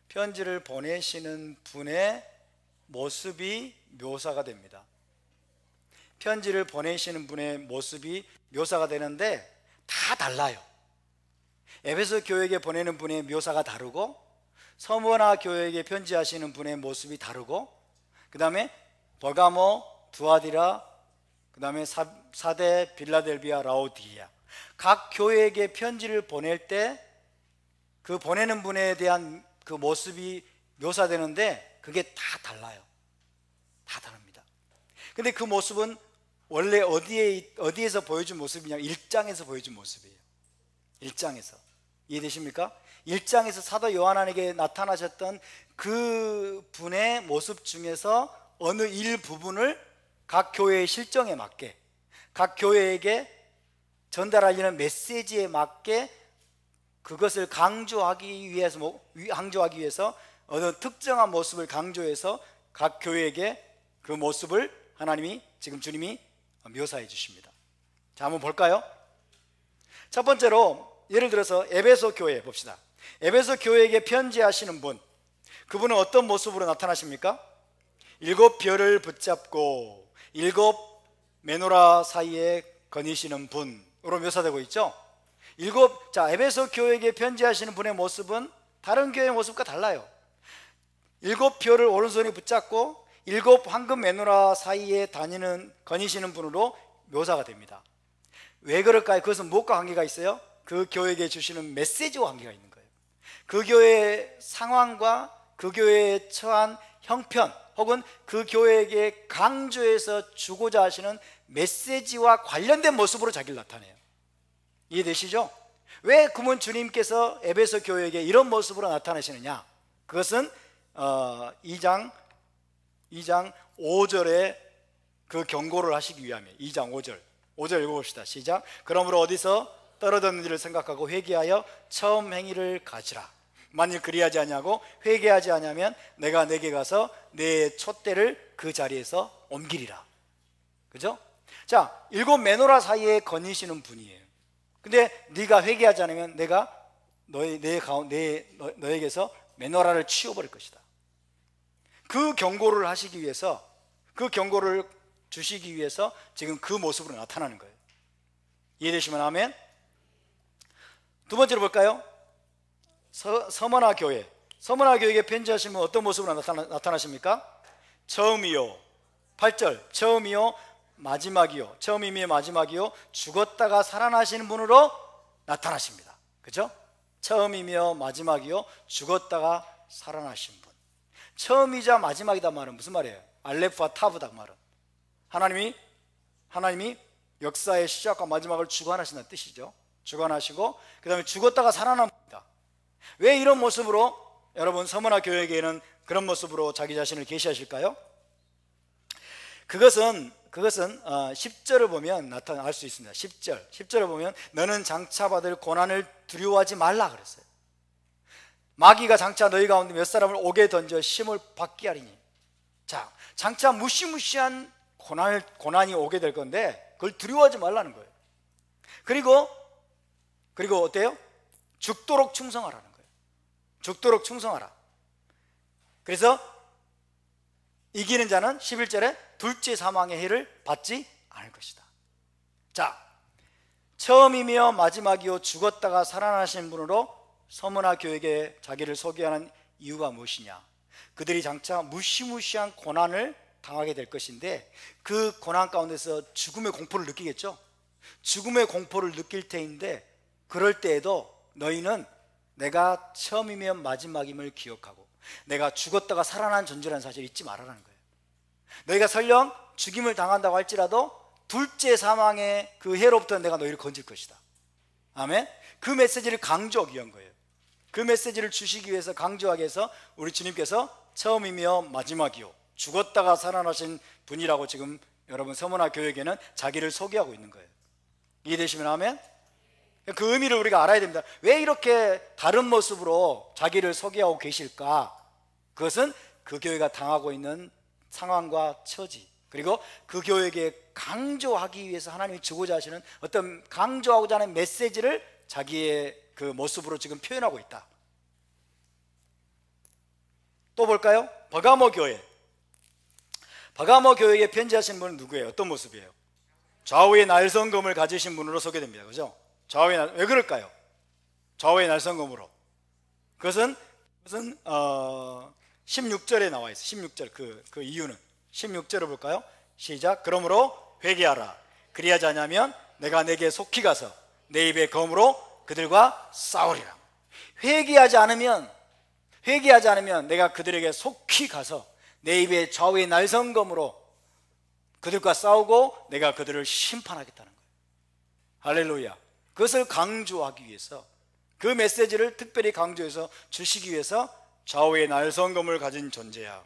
편지를 보내시는 분의 모습이 묘사가 됩니다. 편지를 보내시는 분의 모습이 묘사가 되는데 다 달라요. 에베소 교회에 보내는 분의 묘사가 다르고, 서머나 교회에게 편지하시는 분의 모습이 다르고, 그 다음에 버가모, 두아디라, 그 다음에 사대, 빌라델비아, 라오디게아, 각 교회에게 편지를 보낼 때 그 보내는 분에 대한 그 모습이 묘사되는데 그게 다 달라요. 다 다릅니다. 근데 그 모습은 원래 어디에서 보여준 모습이냐면 1장에서 보여준 모습이에요. 1장에서. 이해되십니까? 1장에서 사도 요한에게 나타나셨던 그 분의 모습 중에서 어느 일부분을 각 교회의 실정에 맞게, 각 교회에게 전달하려는 메시지에 맞게 그것을 강조하기 위해서 어느 특정한 모습을 강조해서 각 교회에게 그 모습을 하나님이, 지금 주님이 묘사해 주십니다. 자, 한번 볼까요? 첫 번째로 예를 들어서 에베소 교회 봅시다. 에베소 교회에게 편지하시는 분, 그분은 어떤 모습으로 나타나십니까? 7 별을 붙잡고 7 메노라 사이에 거니시는 분으로 묘사되고 있죠. 에베소 교회에게 편지하시는 분의 모습은 다른 교회의 모습과 달라요. 7 별을 오른손에 붙잡고 7 황금 메노라 사이에 거니시는 분으로 묘사가 됩니다. 왜 그럴까요? 그것은 무엇과 관계가 있어요? 그 교회에게 주시는 메시지와 관계가 있는 거예요. 그 교회의 상황과 그 교회에 처한 형편, 혹은 그 교회에게 강조해서 주고자 하시는 메시지와 관련된 모습으로 자기를 나타내요. 이해되시죠? 왜 그러면 주님께서 에베소 교회에게 이런 모습으로 나타나시느냐? 그것은 2장 5절에 그 경고를 하시기 위함이에요. 2장 5절 읽어봅시다. 시작. 그러므로 어디서 떨어졌는지를 생각하고 회개하여 처음 행위를 가지라. 만일 그리하지 아니하고 회개하지 아니하면 내가 내게 가서 내 촛대를 그 자리에서 옮기리라. 그죠? 자, 7 메노라 사이에 거니시는 분이에요. 근데 네가 회개하지 않으면 내가 너에게서 메노라를 치워버릴 것이다. 그 경고를 하시기 위해서, 그 경고를 주시기 위해서 지금 그 모습으로 나타나는 거예요. 이해되시면 아멘. 두 번째로 볼까요? 서머나 교회에게 편지하시면 어떤 모습으로 나타나십니까? 처음이요, 8절, 처음이요 마지막이요, 처음이며 마지막이요 죽었다가 살아나시는 분으로 나타나십니다. 그죠? 처음이며 마지막이요 죽었다가 살아나신 분. 처음이자 마지막이다 말은 무슨 말이에요? 알레프와 타브다 말은 하나님이 역사의 시작과 마지막을 주관하신다는 뜻이죠. 주관하시고 그 다음에 죽었다가 살아납니다. 왜 이런 모습으로 여러분 서머나 교회에게는 그런 모습으로 자기 자신을 계시하실까요? 그것은 10절을 보면 나타날 수 있습니다. 10절을 보면 너는 장차 받을 고난을 두려워하지 말라 그랬어요. 마귀가 장차 너희 가운데 몇 사람을 옥에 던져 심을 받게 하리니. 자, 장차 무시무시한 고난이 오게 될 건데 그걸 두려워하지 말라는 거예요. 그리고 어때요? 죽도록 충성하라는 거예요. 죽도록 충성하라. 그래서 이기는 자는 11절에 둘째 사망의 해를 받지 않을 것이다. 자, 처음이며 마지막이요 죽었다가 살아나신 분으로 서머나 교회에게 자기를 소개하는 이유가 무엇이냐? 그들이 장차 무시무시한 고난을 당하게 될 것인데 그 고난 가운데서 죽음의 공포를 느끼겠죠? 죽음의 공포를 느낄 테인데 그럴 때에도 너희는 내가 처음이며 마지막임을 기억하고 내가 죽었다가 살아난 존재라는 사실을 잊지 말아라는 거예요. 너희가 설령 죽임을 당한다고 할지라도 둘째 사망의 그 해로부터 내가 너희를 건질 것이다. 아멘. 그 메시지를 강조하기 위한 거예요. 그 메시지를 주시기 위해서 강조하기 위해서 우리 주님께서 처음이며 마지막이요 죽었다가 살아나신 분이라고 지금 여러분 서문화 교회에게는 자기를 소개하고 있는 거예요. 이해되시면 아멘? 그 의미를 우리가 알아야 됩니다. 왜 이렇게 다른 모습으로 자기를 소개하고 계실까? 그것은 그 교회가 당하고 있는 상황과 처지, 그리고 그 교회에게 강조하기 위해서 하나님이 주고자 하시는 어떤 강조하고자 하는 메시지를 자기의 그 모습으로 지금 표현하고 있다. 또 볼까요? 버가모 교회. 버가모 교회에 편지하신 분은 누구예요? 어떤 모습이에요? 좌우의 날성검을 가지신 분으로 소개됩니다. 그죠? 왜 그럴까요? 좌우의 날성검으로. 그것은 16절에 나와 있어요. 16절 그 이유는 16절을 볼까요? 시작. 그러므로 회개하라. 그리하지 않으면 내가 내게 속히 가서 내 입의 검으로 그들과 싸우리라. 회개하지 않으면 내가 그들에게 속히 가서 내 입의 좌우의 날성검으로 그들과 싸우고 내가 그들을 심판하겠다는 거예요. 할렐루야. 그것을 강조하기 위해서, 그 메시지를 특별히 강조해서 주시기 위해서 좌우의 날성검을 가진 존재야.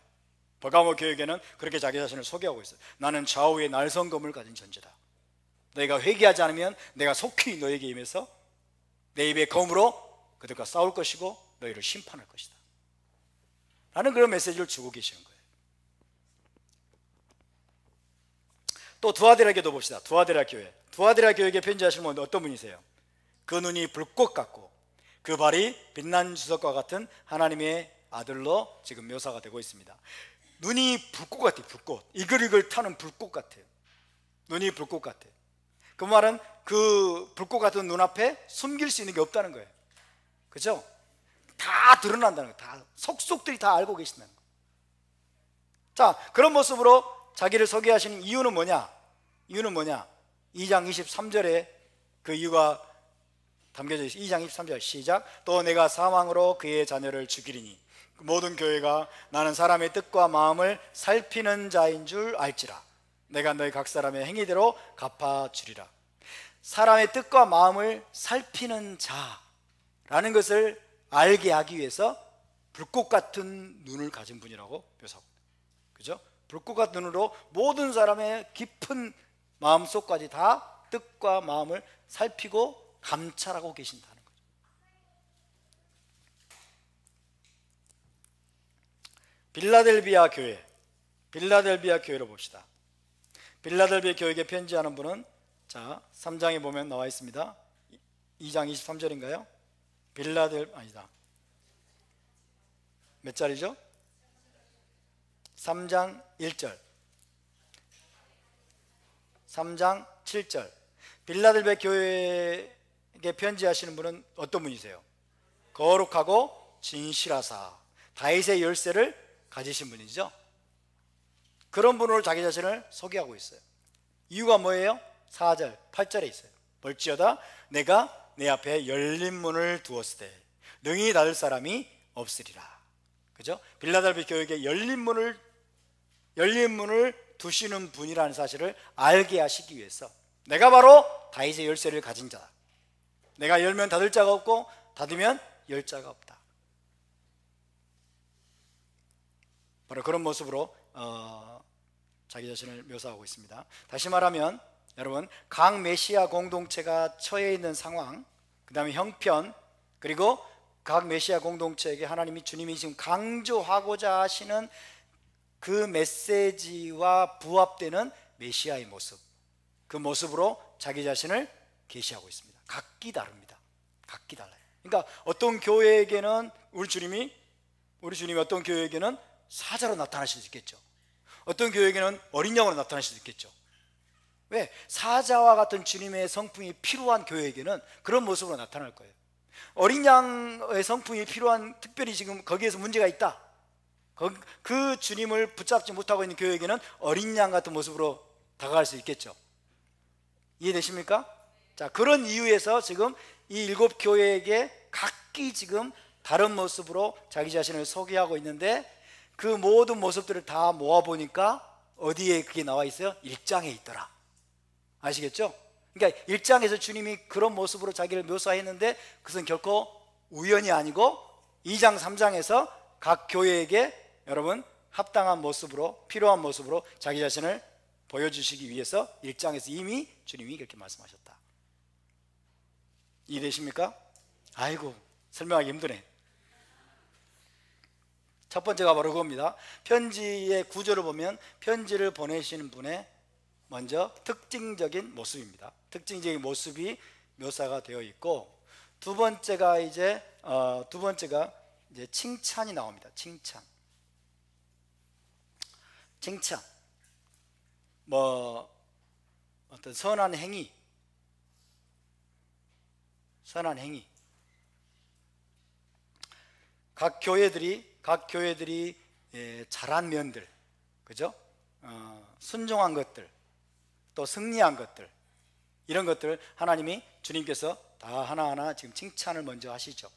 버가모 교회에게는 그렇게 자기 자신을 소개하고 있어요. 나는 좌우의 날성검을 가진 존재다. 너희가 회개하지 않으면 내가 속히 너에게 임해서 내 입의 검으로 그들과 싸울 것이고 너희를 심판할 것이다 라는 그런 메시지를 주고 계시는 거예요. 또 두아데라교도 봅시다. 두아데라 교회에게 편지하시는 분은 어떤 분이세요? 그 눈이 불꽃 같고 그 발이 빛난 주석과 같은 하나님의 아들로 지금 묘사가 되고 있습니다. 눈이 불꽃 같아요. 불꽃, 이글이글 타는 불꽃 같아요. 눈이 불꽃 같아요. 그 말은 그 불꽃 같은 눈앞에 숨길 수 있는 게 없다는 거예요. 그죠? 다 드러난다는 거예요. 다 속속들이 다 알고 계신다는 거예요. 자, 그런 모습으로 자기를 소개하시는 이유는 뭐냐? 2장 23절에 그 이유가 담겨져 있어요. 2장 23절 시작. 또 내가 사망으로 그의 자녀를 죽이리니 모든 교회가 나는 사람의 뜻과 마음을 살피는 자인 줄 알지라. 내가 너희 각 사람의 행위대로 갚아주리라. 사람의 뜻과 마음을 살피는 자라는 것을 알게 하기 위해서 불꽃 같은 눈을 가진 분이라고 묘사하고, 그죠? 불꽃 같은 눈으로 모든 사람의 깊은 마음속까지 다 뜻과 마음을 살피고 감찰하고 계신다는 거죠. 빌라델비아 교회로 봅시다. 빌라델비아 교회에게 편지하는 분은, 자, 3장에 보면 나와 있습니다. 2장 23절인가요? 아니다. 몇 절이죠? 3장 1절, 3장 7절. 빌라델비아 교회에게 편지하시는 분은 어떤 분이세요? 거룩하고 진실하사 다윗의 열쇠를 가지신 분이죠. 그런 분으로 자기 자신을 소개하고 있어요. 이유가 뭐예요? 4절, 8절에 있어요. 볼지어다 내가 내 앞에 열린 문을 두었을 때 능히 닫을 사람이 없으리라. 그죠? 빌라델비아 교회에게 열린 문을 두시는 분이라는 사실을 알게 하시기 위해서, 내가 바로 다윗의 열쇠를 가진 자다. 내가 열면 닫을 자가 없고 닫으면 열 자가 없다. 바로 그런 모습으로 자기 자신을 묘사하고 있습니다. 다시 말하면 여러분, 각 메시아 공동체가 처해 있는 상황, 그 다음에 형편, 그리고 각 메시아 공동체에게 하나님이, 주님이 지금 강조하고자 하시는 그 메시지와 부합되는 메시아의 모습, 그 모습으로 자기 자신을 계시하고 있습니다. 각기 다릅니다. 각기 달라요. 그러니까 어떤 교회에게는 우리 주님이 어떤 교회에게는 사자로 나타나실 수 있겠죠. 어떤 교회에게는 어린 양으로 나타나실 수 있겠죠. 왜? 사자와 같은 주님의 성품이 필요한 교회에게는 그런 모습으로 나타날 거예요. 어린 양의 성품이 필요한, 특별히 지금 거기에서 문제가 있다, 그 주님을 붙잡지 못하고 있는 교회에게는 어린 양 같은 모습으로 다가갈 수 있겠죠. 이해되십니까? 자, 그런 이유에서 지금 이 7 교회에게 각기 지금 다른 모습으로 자기 자신을 소개하고 있는데, 그 모든 모습들을 다 모아보니까 어디에 그게 나와 있어요? 1장에 있더라. 아시겠죠? 그러니까 1장에서 주님이 그런 모습으로 자기를 묘사했는데 그것은 결코 우연이 아니고 2장 3장에서 각 교회에게 여러분 합당한 모습으로, 필요한 모습으로 자기 자신을 보여주시기 위해서 1장에서 이미 주님이 그렇게 말씀하셨다. 이해되십니까? 아이고, 설명하기 힘드네. 첫 번째가 바로 그겁니다. 편지의 구조를 보면 편지를 보내시는 분의 먼저 특징적인 모습입니다. 특징적인 모습이 묘사가 되어 있고, 두 번째가 이제 칭찬이 나옵니다. 칭찬. 어떤 선한 행위. 각 교회들이 잘한 면들, 그죠? 순종한 것들, 또 승리한 것들, 이런 것들을 하나님이, 주님께서 다 하나하나 지금 칭찬을 먼저 하시죠.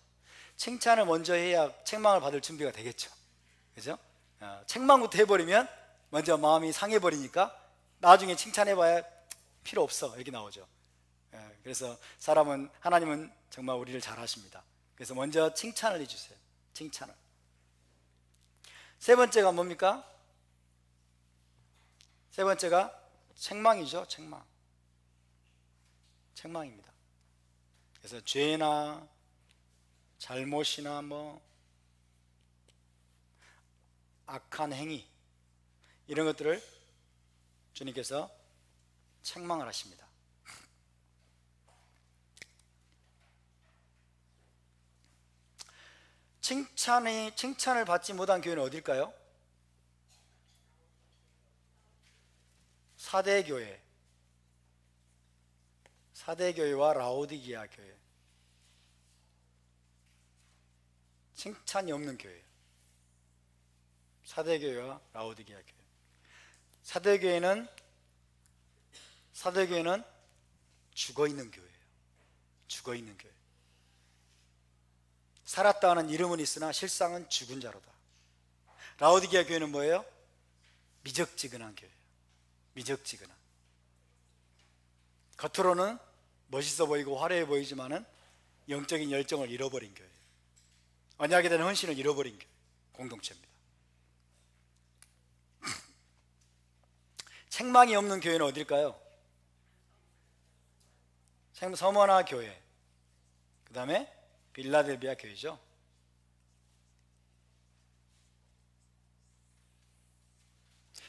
칭찬을 먼저 해야 책망을 받을 준비가 되겠죠. 그죠? 책망부터 해버리면 먼저 마음이 상해버리니까 나중에 칭찬해봐야 필요 없어, 여기 나오죠. 그래서 하나님은 정말 우리를 잘 하십니다. 그래서 먼저 칭찬을 해주세요. 칭찬을. 세 번째가 뭡니까? 세 번째가 책망이죠. 책망입니다. 그래서 죄나 잘못이나 악한 행위, 이런 것들을 주님께서 책망을 하십니다. 칭찬을 받지 못한 교회는 어딜까요? 사대교회와 라오디게아 교회. 칭찬이 없는 교회예요. 사대교회와 라오디게아 교회. 사대교회는 죽어있는 교회예요. 죽어있는 교회. 살았다 하는 이름은 있으나 실상은 죽은 자로다. 라오디게아 교회는 뭐예요? 미적지근한 교회예요. 미적지근한. 겉으로는 멋있어 보이고 화려해 보이지만은 영적인 열정을 잃어버린 교회, 언약에 대한 헌신을 잃어버린 교회, 공동체입니다. 책망이 없는 교회는 어딜까요? 서머나 교회, 그 다음에 빌라델비아 교회죠.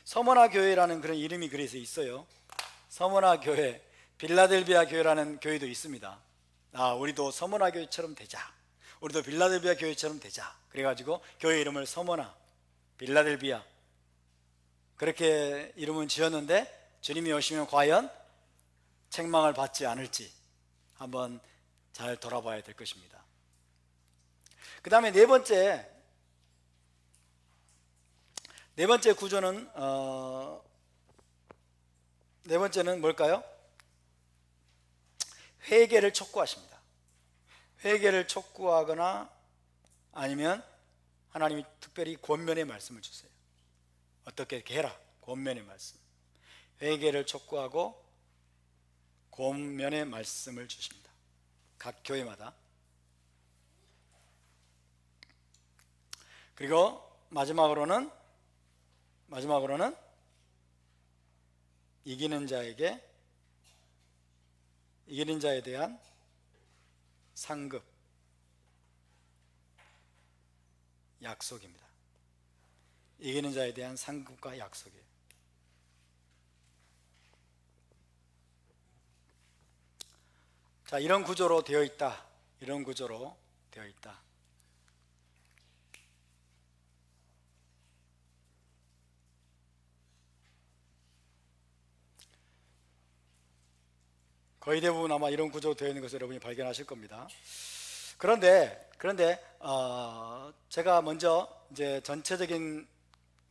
서머나 교회라는 그런 이름이 그래서 있어요. 서머나 교회, 빌라델비아 교회라는 교회도 있습니다. 우리도 서머나 교회처럼 되자, 우리도 빌라델비아 교회처럼 되자, 그래가지고 교회 이름을 서머나, 빌라델비아 그렇게 이름은 지었는데, 주님이 오시면 과연 책망을 받지 않을지 한번 잘 돌아봐야 될 것입니다. 그 다음에 네 번째 구조는 네 번째는 뭘까요? 회개를 촉구하십니다. 회개를 촉구하거나 아니면 하나님이 특별히 권면의 말씀을 주세요. 어떻게 해라, 권면의 말씀. 회개를 촉구하고 권면의 말씀을 주십니다. 각 교회마다. 그리고 마지막으로는 이기는 자에 대한 상급, 약속입니다. 이기는 자에 대한 상급과 약속이에요. 자, 이런 구조로 되어 있다. 거의 대부분 아마 이런 구조로 되어 있는 것을 여러분이 발견하실 겁니다. 그런데 제가 먼저 이제 전체적인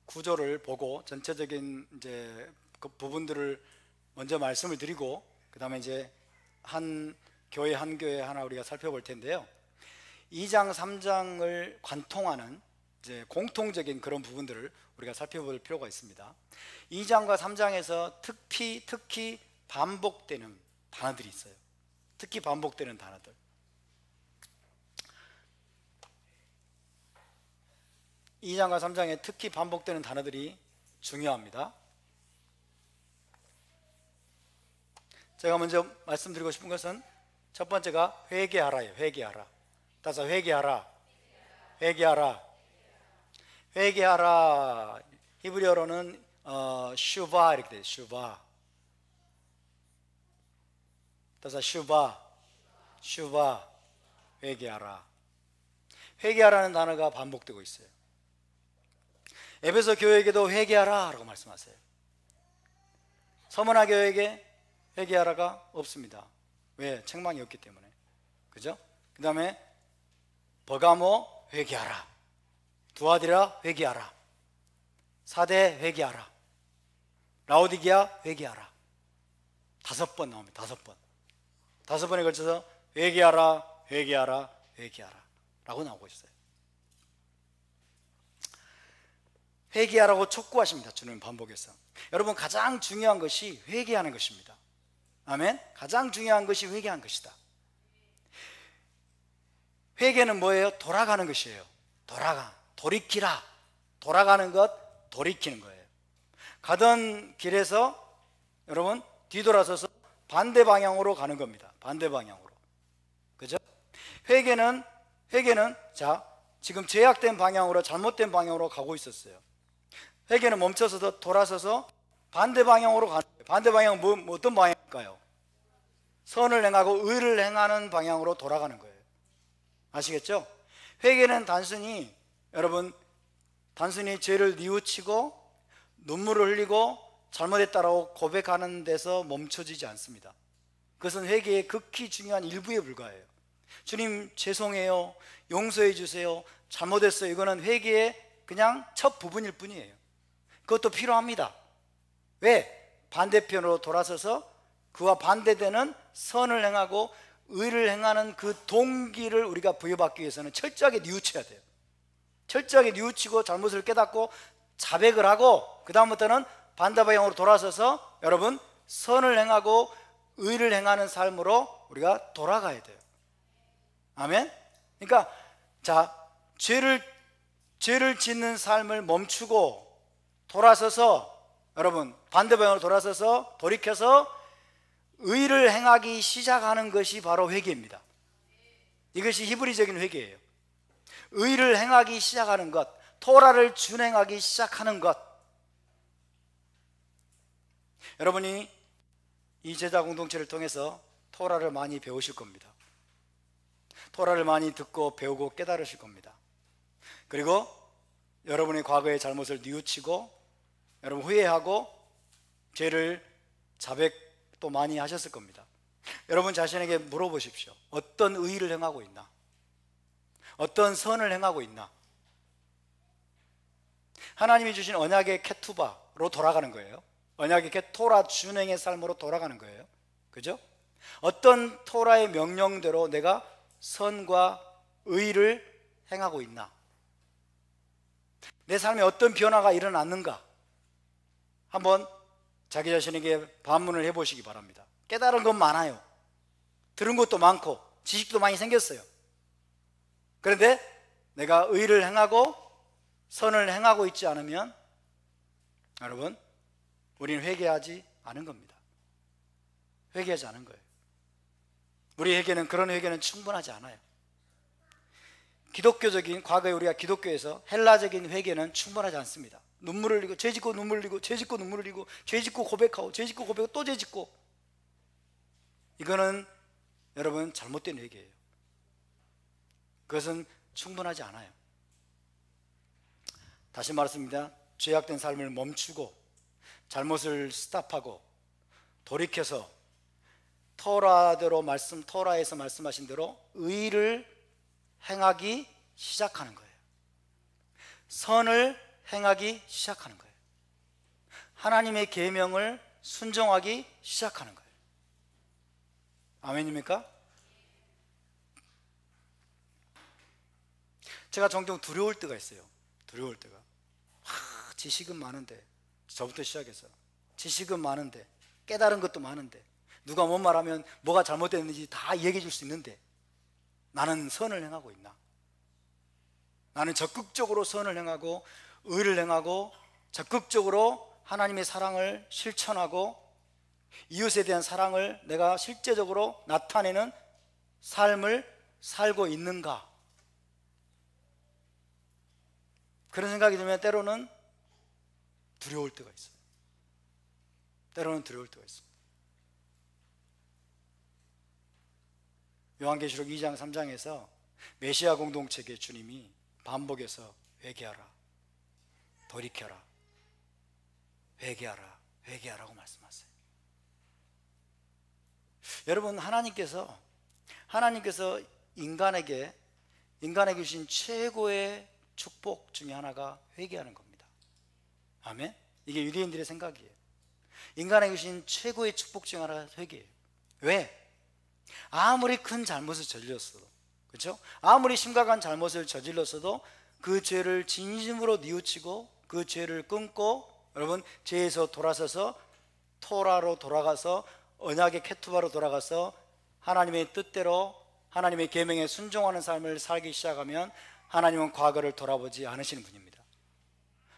구조를 보고 전체적인 이제 그 부분들을 먼저 말씀을 드리고, 그 다음에 이제 한 교회 하나 우리가 살펴볼 텐데요. 2장 3장을 관통하는 이제 공통적인 그런 부분들을 우리가 살펴볼 필요가 있습니다. 2장과 3장에서 특히 반복되는 단어들이 있어요. 특히 반복되는 단어들. 2장과 3장에 특히 반복되는 단어들이 중요합니다. 제가 먼저 말씀드리고 싶은 것은 첫 번째가 회개하라예요. 회개하라. 따라서 회개하라. 회개하라. 회개하라. 히브리어로는 슈바 이렇게 돼요. 슈바. 따라서 슈바. 회개하라. 회개하라는 단어가 반복되고 있어요. 에베소 교회에게도 회개하라 라고 말씀하세요. 서머나 교회에게 회개하라가 없습니다. 왜? 책망이 없기 때문에. 그죠? 그 다음에 버가모 회개하라. 두아디라 회개하라. 사대 회개하라. 라오디게아 회개하라. 5번 나옵니다. 5번. 5번에 걸쳐서 회개하라, 회개하라, 회개하라 라고 나오고 있어요. 회개하라고 촉구하십니다. 주님 반복해서. 여러분, 가장 중요한 것이 회개하는 것입니다. 아멘. 가장 중요한 것이 회개한 것이다. 회개는 뭐예요? 돌아가는 것이에요. 돌이키라. 돌아가는 것, 돌이키는 거예요. 가던 길에서 여러분 뒤돌아서서 반대 방향으로 가는 겁니다. 반대 방향으로. 그죠? 회개는 자, 지금 제약된 방향으로, 잘못된 방향으로 가고 있었어요. 회개는 멈춰서 돌아서서 반대 방향으로 가는 거예요. 반대 방향은 어떤 방향일까요? 선을 행하고 의를 행하는 방향으로 돌아가는 거예요. 아시겠죠? 회개는 단순히 죄를 뉘우치고 눈물을 흘리고 잘못했다라고 고백하는 데서 멈춰지지 않습니다. 그것은 회개의 극히 중요한 일부에 불과해요. 주님 죄송해요, 용서해 주세요, 잘못했어요. 이거는 회개의 그냥 첫 부분일 뿐이에요. 그것도 필요합니다. 왜? 반대편으로 돌아서서 그와 반대되는 선을 행하고 의를 행하는 그 동기를 우리가 부여받기 위해서는 철저하게 뉘우쳐야 돼요. 철저하게 뉘우치고 잘못을 깨닫고 자백을 하고 그 다음부터는 반대 방향으로 돌아서서 여러분 선을 행하고 의를 행하는 삶으로 우리가 돌아가야 돼요. 아멘. 그러니까 자, 죄를 짓는 삶을 멈추고 돌아서서 여러분 반대 방향으로 돌아서서 돌이켜서 의를 행하기 시작하는 것이 바로 회개입니다. 이것이 히브리적인 회개예요. 의를 행하기 시작하는 것, 토라를 준행하기 시작하는 것. 여러분이 이 제자 공동체를 통해서 토라를 많이 배우실 겁니다. 토라를 많이 듣고 배우고 깨달으실 겁니다. 그리고 여러분의 과거의 잘못을 뉘우치고 여러분 후회하고 죄를 자백도 많이 하셨을 겁니다. 여러분 자신에게 물어보십시오. 어떤 의를 행하고 있나? 어떤 선을 행하고 있나? 하나님이 주신 언약의 케투바로 돌아가는 거예요. 언약의 토라 준행의 삶으로 돌아가는 거예요. 그죠? 어떤 토라의 명령대로 내가 선과 의를 행하고 있나? 내 삶에 어떤 변화가 일어났는가? 한번 자기 자신에게 반문을 해보시기 바랍니다. 깨달은 건 많아요. 들은 것도 많고 지식도 많이 생겼어요. 그런데 내가 의를 행하고 선을 행하고 있지 않으면 여러분 우리는 회개하지 않은 겁니다. 회개하지 않은 거예요. 우리 회개는 그런 회개는 충분하지 않아요. 기독교적인 과거에 우리가 기독교에서 헬라적인 회개는 충분하지 않습니다. 눈물을 흘리고 죄 짓고 눈물 흘리고 죄 짓고 눈물 흘리고 죄 짓고 고백하고 죄 짓고 고백하고 또 죄 짓고, 이거는 여러분 잘못된 회개예요. 그것은 충분하지 않아요. 다시 말씀입니다. 죄악된 삶을 멈추고 잘못을 스탑하고 돌이켜서 토라에서 말씀하신 대로 의를 행하기 시작하는 거예요. 선을 행하기 시작하는 거예요. 하나님의 계명을 순종하기 시작하는 거예요. 아멘입니까? 제가 종종 두려울 때가 있어요. 두려울 때가. 지식은 많은데, 저부터 시작해서 지식은 많은데 깨달은 것도 많은데 누가 뭔 말하면 뭐가 잘못됐는지 다 얘기해 줄 수 있는데 나는 선을 행하고 있나? 나는 적극적으로 선을 행하고 의를 행하고 적극적으로 하나님의 사랑을 실천하고 이웃에 대한 사랑을 내가 실제적으로 나타내는 삶을 살고 있는가? 그런 생각이 들면 때로는 두려울 때가 있어요. 때로는 두려울 때가 있습니다. 요한계시록 2장 3장에서 메시아 공동체에 주님이 반복해서 회개하라, 돌이켜라, 회개하라, 회개하라고 말씀하세요. 여러분, 하나님께서 인간에게 주신 최고의 축복 중에 하나가 회개하는 겁니다. 아멘? 이게 유대인들의 생각이에요. 인간에게 주신 최고의 축복 중에 하나가 회개예요. 왜? 아무리 큰 잘못을 저질렀어도, 그렇죠? 아무리 심각한 잘못을 저질렀어도 그 죄를 진심으로 뉘우치고 그 죄를 끊고, 여러분, 죄에서 돌아서서 토라로 돌아가서 언약의 케투바로 돌아가서 하나님의 뜻대로 하나님의 계명에 순종하는 삶을 살기 시작하면 하나님은 과거를 돌아보지 않으시는 분입니다.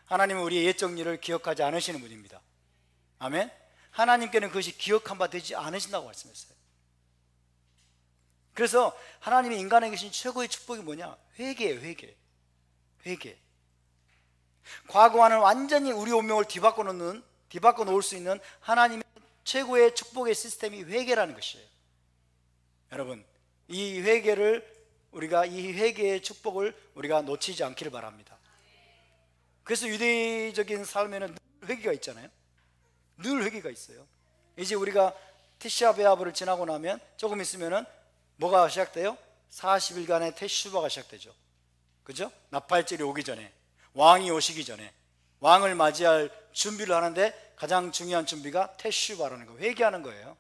하나님은 우리의 옛적 일을 기억하지 않으시는 분입니다. 아멘? 하나님께는 그것이 기억한 바 되지 않으신다고 말씀했어요. 그래서 하나님이 인간에게 주신 최고의 축복이 뭐냐? 회개예요. 회개. 과거와는 완전히 우리 운명을 뒤바꿔 놓을 수 있는 하나님의 최고의 축복의 시스템이 회개라는 것이에요. 여러분, 이 회개의 축복을 우리가 놓치지 않기를 바랍니다. 그래서 유대적인 삶에는 늘 회개가 있잖아요. 늘 회개가 있어요. 이제 우리가 티샤 베아브를 지나고 나면 조금 있으면은 뭐가 시작돼요? 40일간의 테슈바가 시작되죠. 그죠? 나팔절이 오기 전에, 왕이 오시기 전에 왕을 맞이할 준비를 하는데 가장 중요한 준비가 테슈바라는 거예요. 회개하는 거예요.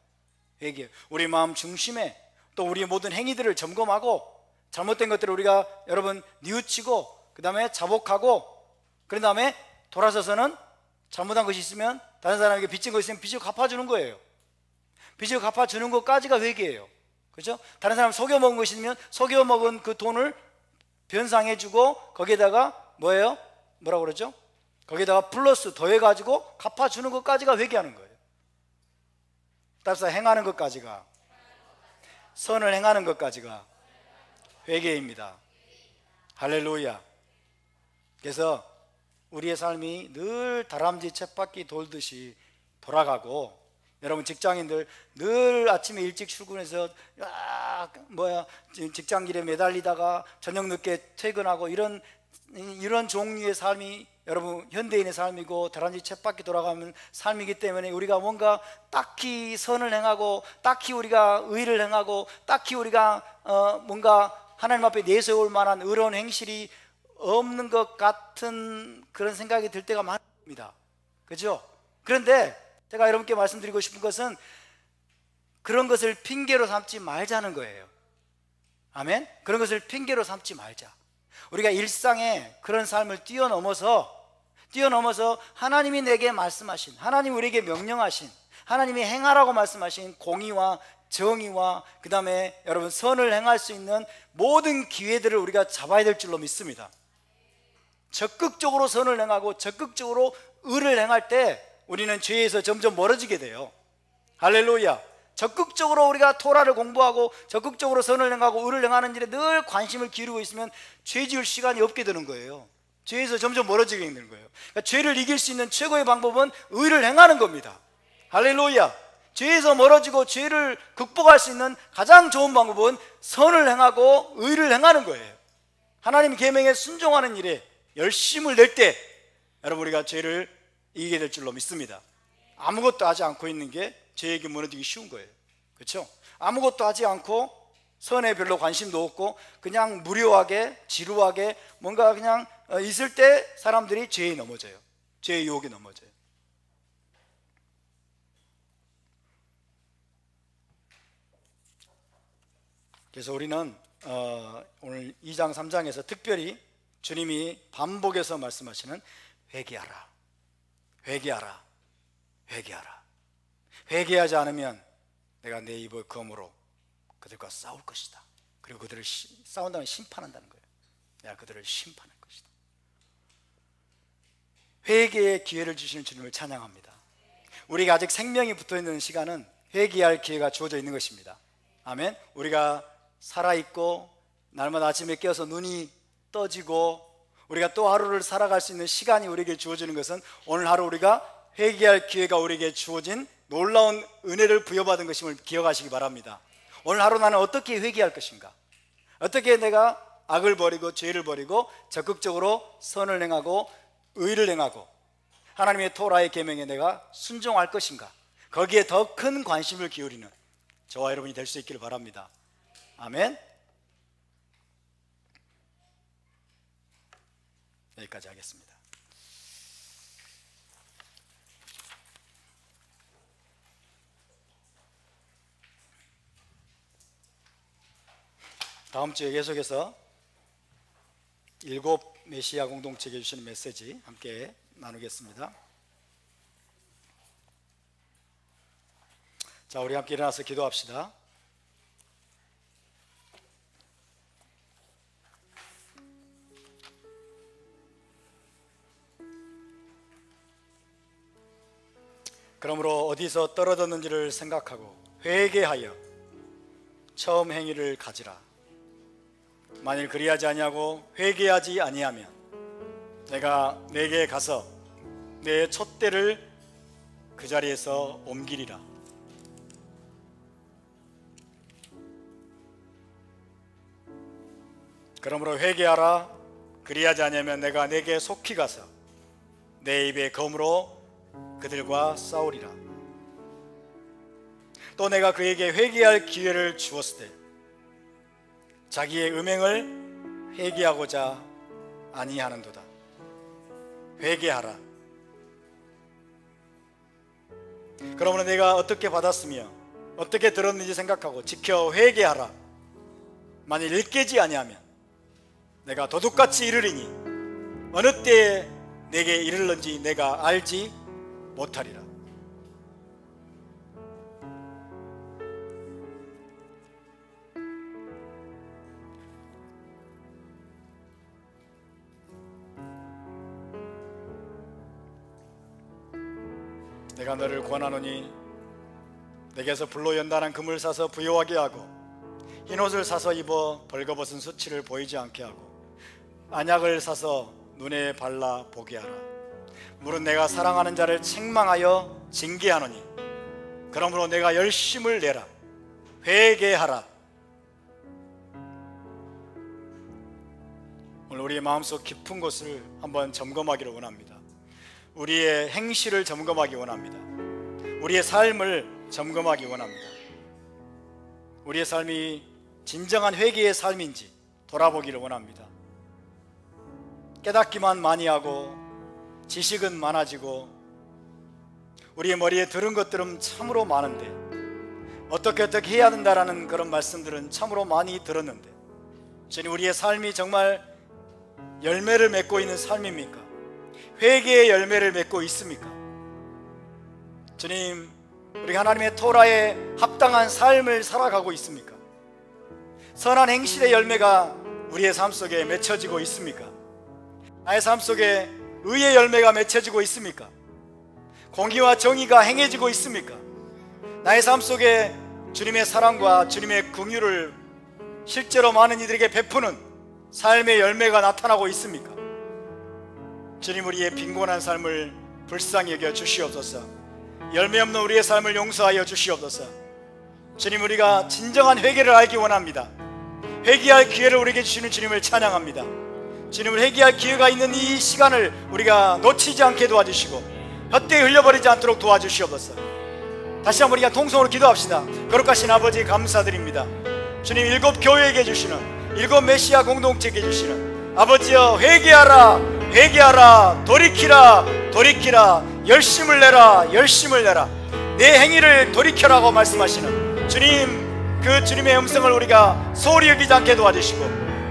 회개. 우리 마음 중심에 또 우리 모든 행위들을 점검하고 잘못된 것들을 우리가 여러분 뉘우치고 그 다음에 자복하고 그 다음에 돌아서서는 잘못한 것이 있으면 다른 사람에게 빚진 것이 있으면 빚을 갚아주는 거예요. 빚을 갚아주는 것까지가 회개예요. 그렇죠? 다른 사람 속여먹은 것이 있으면 속여먹은 그 돈을 변상해주고 거기에다가 뭐라고 그러죠? 거기에다가 플러스 더해가지고 갚아주는 것까지가 회개하는 거예요. 따라서 행하는 것까지가, 선을 행하는 것까지가 회개입니다. 할렐루야. 그래서 우리의 삶이 늘 다람쥐 쳇바퀴 돌듯이 돌아가고, 여러분 직장인들 늘 아침에 일찍 출근해서 직장 길에 매달리다가 저녁 늦게 퇴근하고 이런 종류의 삶이 여러분 현대인의 삶이고 다람쥐 쳇바퀴 돌아가는 삶이기 때문에 우리가 뭔가 딱히 선을 행하고 딱히 우리가 의를 행하고 딱히 우리가 뭔가 하나님 앞에 내세울 만한 의로운 행실이 없는 것 같은 그런 생각이 들 때가 많습니다. 그죠? 그런데 제가 여러분께 말씀드리고 싶은 것은 그런 것을 핑계로 삼지 말자는 거예요. 아멘? 그런 것을 핑계로 삼지 말자. 우리가 일상에 그런 삶을 뛰어넘어서 하나님이 내게 말씀하신, 하나님 우리에게 명령하신, 하나님이 행하라고 말씀하신 공의와 정의와 그 다음에 여러분 선을 행할 수 있는 모든 기회들을 우리가 잡아야 될 줄로 믿습니다. 적극적으로 선을 행하고 적극적으로 의를 행할 때 우리는 죄에서 점점 멀어지게 돼요. 할렐루야. 적극적으로 우리가 토라를 공부하고 적극적으로 선을 행하고 의를 행하는 일에 늘 관심을 기울이고 있으면 죄 지을 시간이 없게 되는 거예요. 죄에서 점점 멀어지게 되는 거예요. 그러니까 죄를 이길 수 있는 최고의 방법은 의를 행하는 겁니다. 할렐루야. 죄에서 멀어지고 죄를 극복할 수 있는 가장 좋은 방법은 선을 행하고 의를 행하는 거예요. 하나님 계명에 순종하는 일에 열심을 낼 때 여러분 우리가 죄를 이기게 될 줄로 믿습니다. 아무것도 하지 않고 있는 게 죄에게 무너지기 쉬운 거예요. 그렇죠? 아무것도 하지 않고 선에 별로 관심도 없고 그냥 무료하게 지루하게 뭔가 그냥 있을 때 사람들이 죄에 넘어져요. 죄의 유혹에 넘어져요. 그래서 우리는 오늘 2장 3장에서 특별히 주님이 반복해서 말씀하시는 회개하라, 회개하라, 회개하라. 회개하지 않으면 내가 내 입의 검으로 그들과 싸울 것이다. 그리고 그들을 싸운다면 심판한다는 거예요. 내가 그들을 심판할 것이다. 회개의 기회를 주시는 주님을 찬양합니다. 우리가 아직 생명이 붙어있는 시간은 회개할 기회가 주어져 있는 것입니다. 아멘. 우리가 살아있고 날마다 아침에 깨어서 눈이 떠지고 우리가 또 하루를 살아갈 수 있는 시간이 우리에게 주어지는 것은 오늘 하루 우리가 회개할 기회가 우리에게 주어진 놀라운 은혜를 부여받은 것임을 기억하시기 바랍니다. 오늘 하루 나는 어떻게 회개할 것인가? 어떻게 내가 악을 버리고 죄를 버리고 적극적으로 선을 행하고 의를 행하고 하나님의 토라의 계명에 내가 순종할 것인가? 거기에 더 큰 관심을 기울이는 저와 여러분이 될 수 있기를 바랍니다. 아멘. 여기까지 하겠습니다. 다음 주에 계속해서 7 메시아 공동체에 주시는 메시지 함께 나누겠습니다. 자, 우리 함께 일어나서 기도합시다. 그러므로 어디서 떨어졌는지를 생각하고 회개하여 처음 행위를 가지라. 만일 그리하지 아니하고 회개하지 아니하면 내가 내게 가서 내 촛대를 그 자리에서 옮기리라. 그러므로 회개하라. 그리하지 아니하면 내가 내게 속히 가서 내 입의 검으로 그들과 싸우리라. 또 내가 그에게 회개할 기회를 주었을 때 자기의 음행을 회개하고자 아니하는도다. 회개하라. 그러므로 내가 어떻게 받았으며 어떻게 들었는지 생각하고 지켜 회개하라. 만일 일깨지 아니하면 내가 도둑같이 이르리니 어느 때에 내게 이르는지 내가 알지 못하리라. 내가 너를 권하노니 내게서 불로 연단한 금을 사서 부요하게 하고 흰옷을 사서 입어 벌거벗은 수치를 보이지 않게 하고 안약을 사서 눈에 발라 보게 하라. 물은 내가 사랑하는 자를 책망하여 징계하노니 그러므로 내가 열심을 내라. 회개하라. 오늘 우리의 마음속 깊은 곳을 한번 점검하기를 원합니다. 우리의 행실을 점검하기 원합니다. 우리의 삶을 점검하기 원합니다. 우리의 삶이 진정한 회개의 삶인지 돌아보기를 원합니다. 깨닫기만 많이 하고 지식은 많아지고 우리의 머리에 들은 것들은 참으로 많은데 어떻게 해야 된다라는 그런 말씀들은 참으로 많이 들었는데 주님, 우리의 삶이 정말 열매를 맺고 있는 삶입니까? 회개의 열매를 맺고 있습니까? 주님, 우리 하나님의 토라에 합당한 삶을 살아가고 있습니까? 선한 행실의 열매가 우리의 삶 속에 맺혀지고 있습니까? 나의 삶 속에 의의 열매가 맺혀지고 있습니까? 공의와 정의가 행해지고 있습니까? 나의 삶 속에 주님의 사랑과 주님의 긍휼을 실제로 많은 이들에게 베푸는 삶의 열매가 나타나고 있습니까? 주님, 우리의 빈곤한 삶을 불쌍히 여겨 주시옵소서. 열매 없는 우리의 삶을 용서하여 주시옵소서. 주님, 우리가 진정한 회개를 알기 원합니다. 회개할 기회를 우리에게 주시는 주님을 찬양합니다. 주님을 회개할 기회가 있는 이 시간을 우리가 놓치지 않게 도와주시고 헛되이 흘려버리지 않도록 도와주시옵소서. 다시 한번 우리가 통성으로 기도합시다. 거룩하신 아버지, 감사드립니다. 주님, 7 교회에게 주시는 7 메시아 공동체에게 주시는 아버지여, 회개하라, 회개하라, 돌이키라, 돌이키라, 열심을 내라, 열심을 내라, 내 행위를 돌이켜라고 말씀하시는 주님, 그 주님의 음성을 우리가 소홀히 여기지 않게 도와주시고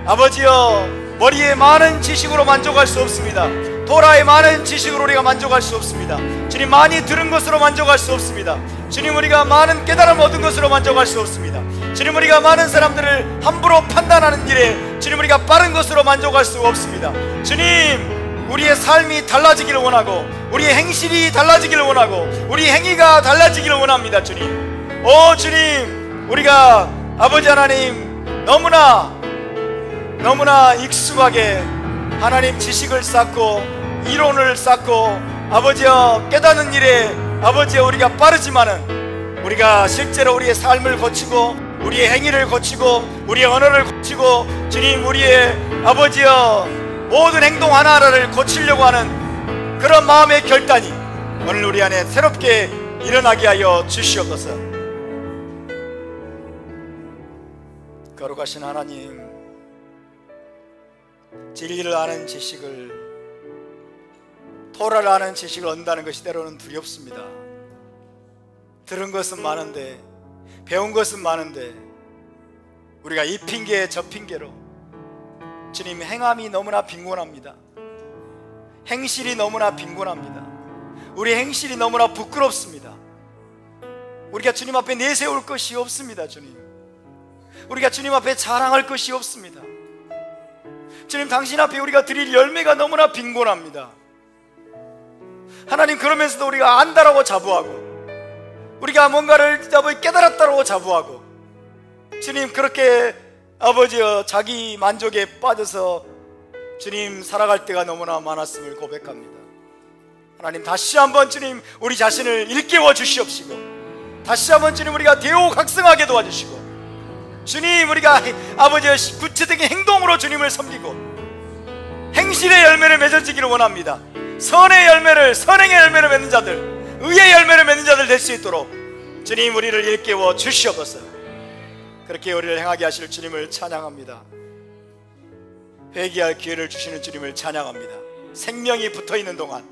아버지여, 머리에 많은 지식으로 만족할 수 없습니다. 토라의 많은 지식으로 우리가 만족할 수 없습니다. 주님, 많이 들은 것으로 만족할 수 없습니다. 주님, 우리가 많은 깨달음 얻은 것으로 만족할 수 없습니다. 주님, 우리가 많은 사람들을 함부로 판단하는 일에 주님, 우리가 빠른 것으로 만족할 수 없습니다. 주님, 우리의 삶이 달라지기를 원하고, 우리의 행실이 달라지기를 원하고, 우리 행위가 달라지기를 원합니다. 주님, 오 주님, 우리가 아버지 하나님 너무나 익숙하게 하나님 지식을 쌓고 이론을 쌓고 아버지여 깨닫는 일에 아버지여 우리가 빠르지만은, 우리가 실제로 우리의 삶을 고치고 우리의 행위를 고치고 우리의 언어를 고치고 주님, 우리의 아버지여 모든 행동 하나하나를 고치려고 하는 그런 마음의 결단이 오늘 우리 안에 새롭게 일어나게 하여 주시옵소서. 거룩하신 하나님, 진리를 아는 지식을, 토라를 아는 지식을 얻는다는 것이 때로는 두렵습니다. 들은 것은 많은데, 배운 것은 많은데, 우리가 이 핑계 저 핑계로 주님, 행함이 너무나 빈곤합니다. 행실이 너무나 빈곤합니다. 우리 행실이 너무나 부끄럽습니다. 우리가 주님 앞에 내세울 것이 없습니다. 주님, 우리가 주님 앞에 자랑할 것이 없습니다. 주님, 당신 앞에 우리가 드릴 열매가 너무나 빈곤합니다. 하나님, 그러면서도 우리가 안다라고 자부하고 우리가 뭔가를 깨달았다라고 자부하고 주님, 그렇게 아버지여 자기 만족에 빠져서 주님 살아갈 때가 너무나 많았음을 고백합니다. 하나님, 다시 한번 주님 우리 자신을 일깨워 주시옵시고, 다시 한번 주님 우리가 대오각성하게 도와주시고, 주님, 우리가 아버지여 구체적인 행동으로 주님을 섬기고 행실의 열매를 맺어지기를 원합니다. 선의 열매를, 선행의 열매를 맺는 자들, 의의 열매를 맺는 자들 될 수 있도록 주님 우리를 일깨워 주시옵소서. 그렇게 우리를 행하게 하실 주님을 찬양합니다. 회개할 기회를 주시는 주님을 찬양합니다. 생명이 붙어있는 동안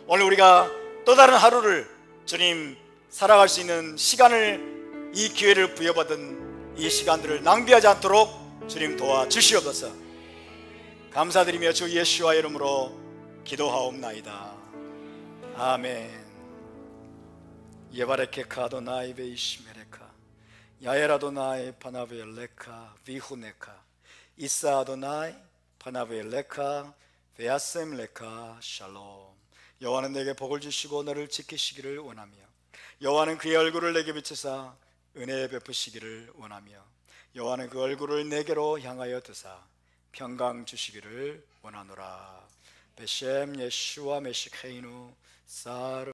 오늘 우리가 또 다른 하루를 주님 살아갈 수 있는 시간을, 이 기회를 부여받은 이 시간들을 낭비하지 않도록 주님 도와주시옵소서. 감사드리며 주 예수와 이름으로 기도하옵나이다. 아멘. 예바레케카 아도나이 베이시메레카 야엘 아도나이 파나베레카 비후네카 이사 아도나이 파나베레카 베아셈레카 샬롬. 여호와는 내게 복을 주시고 너를 지키시기를 원하며, 여호와는 그의 얼굴을 내게 비추사 은혜 베푸시기를 원하며, 여호와는 그 얼굴을 내게로 향하여 드사 평강 주시기를 원하노라. 베셈 예슈와 메시케이누 사르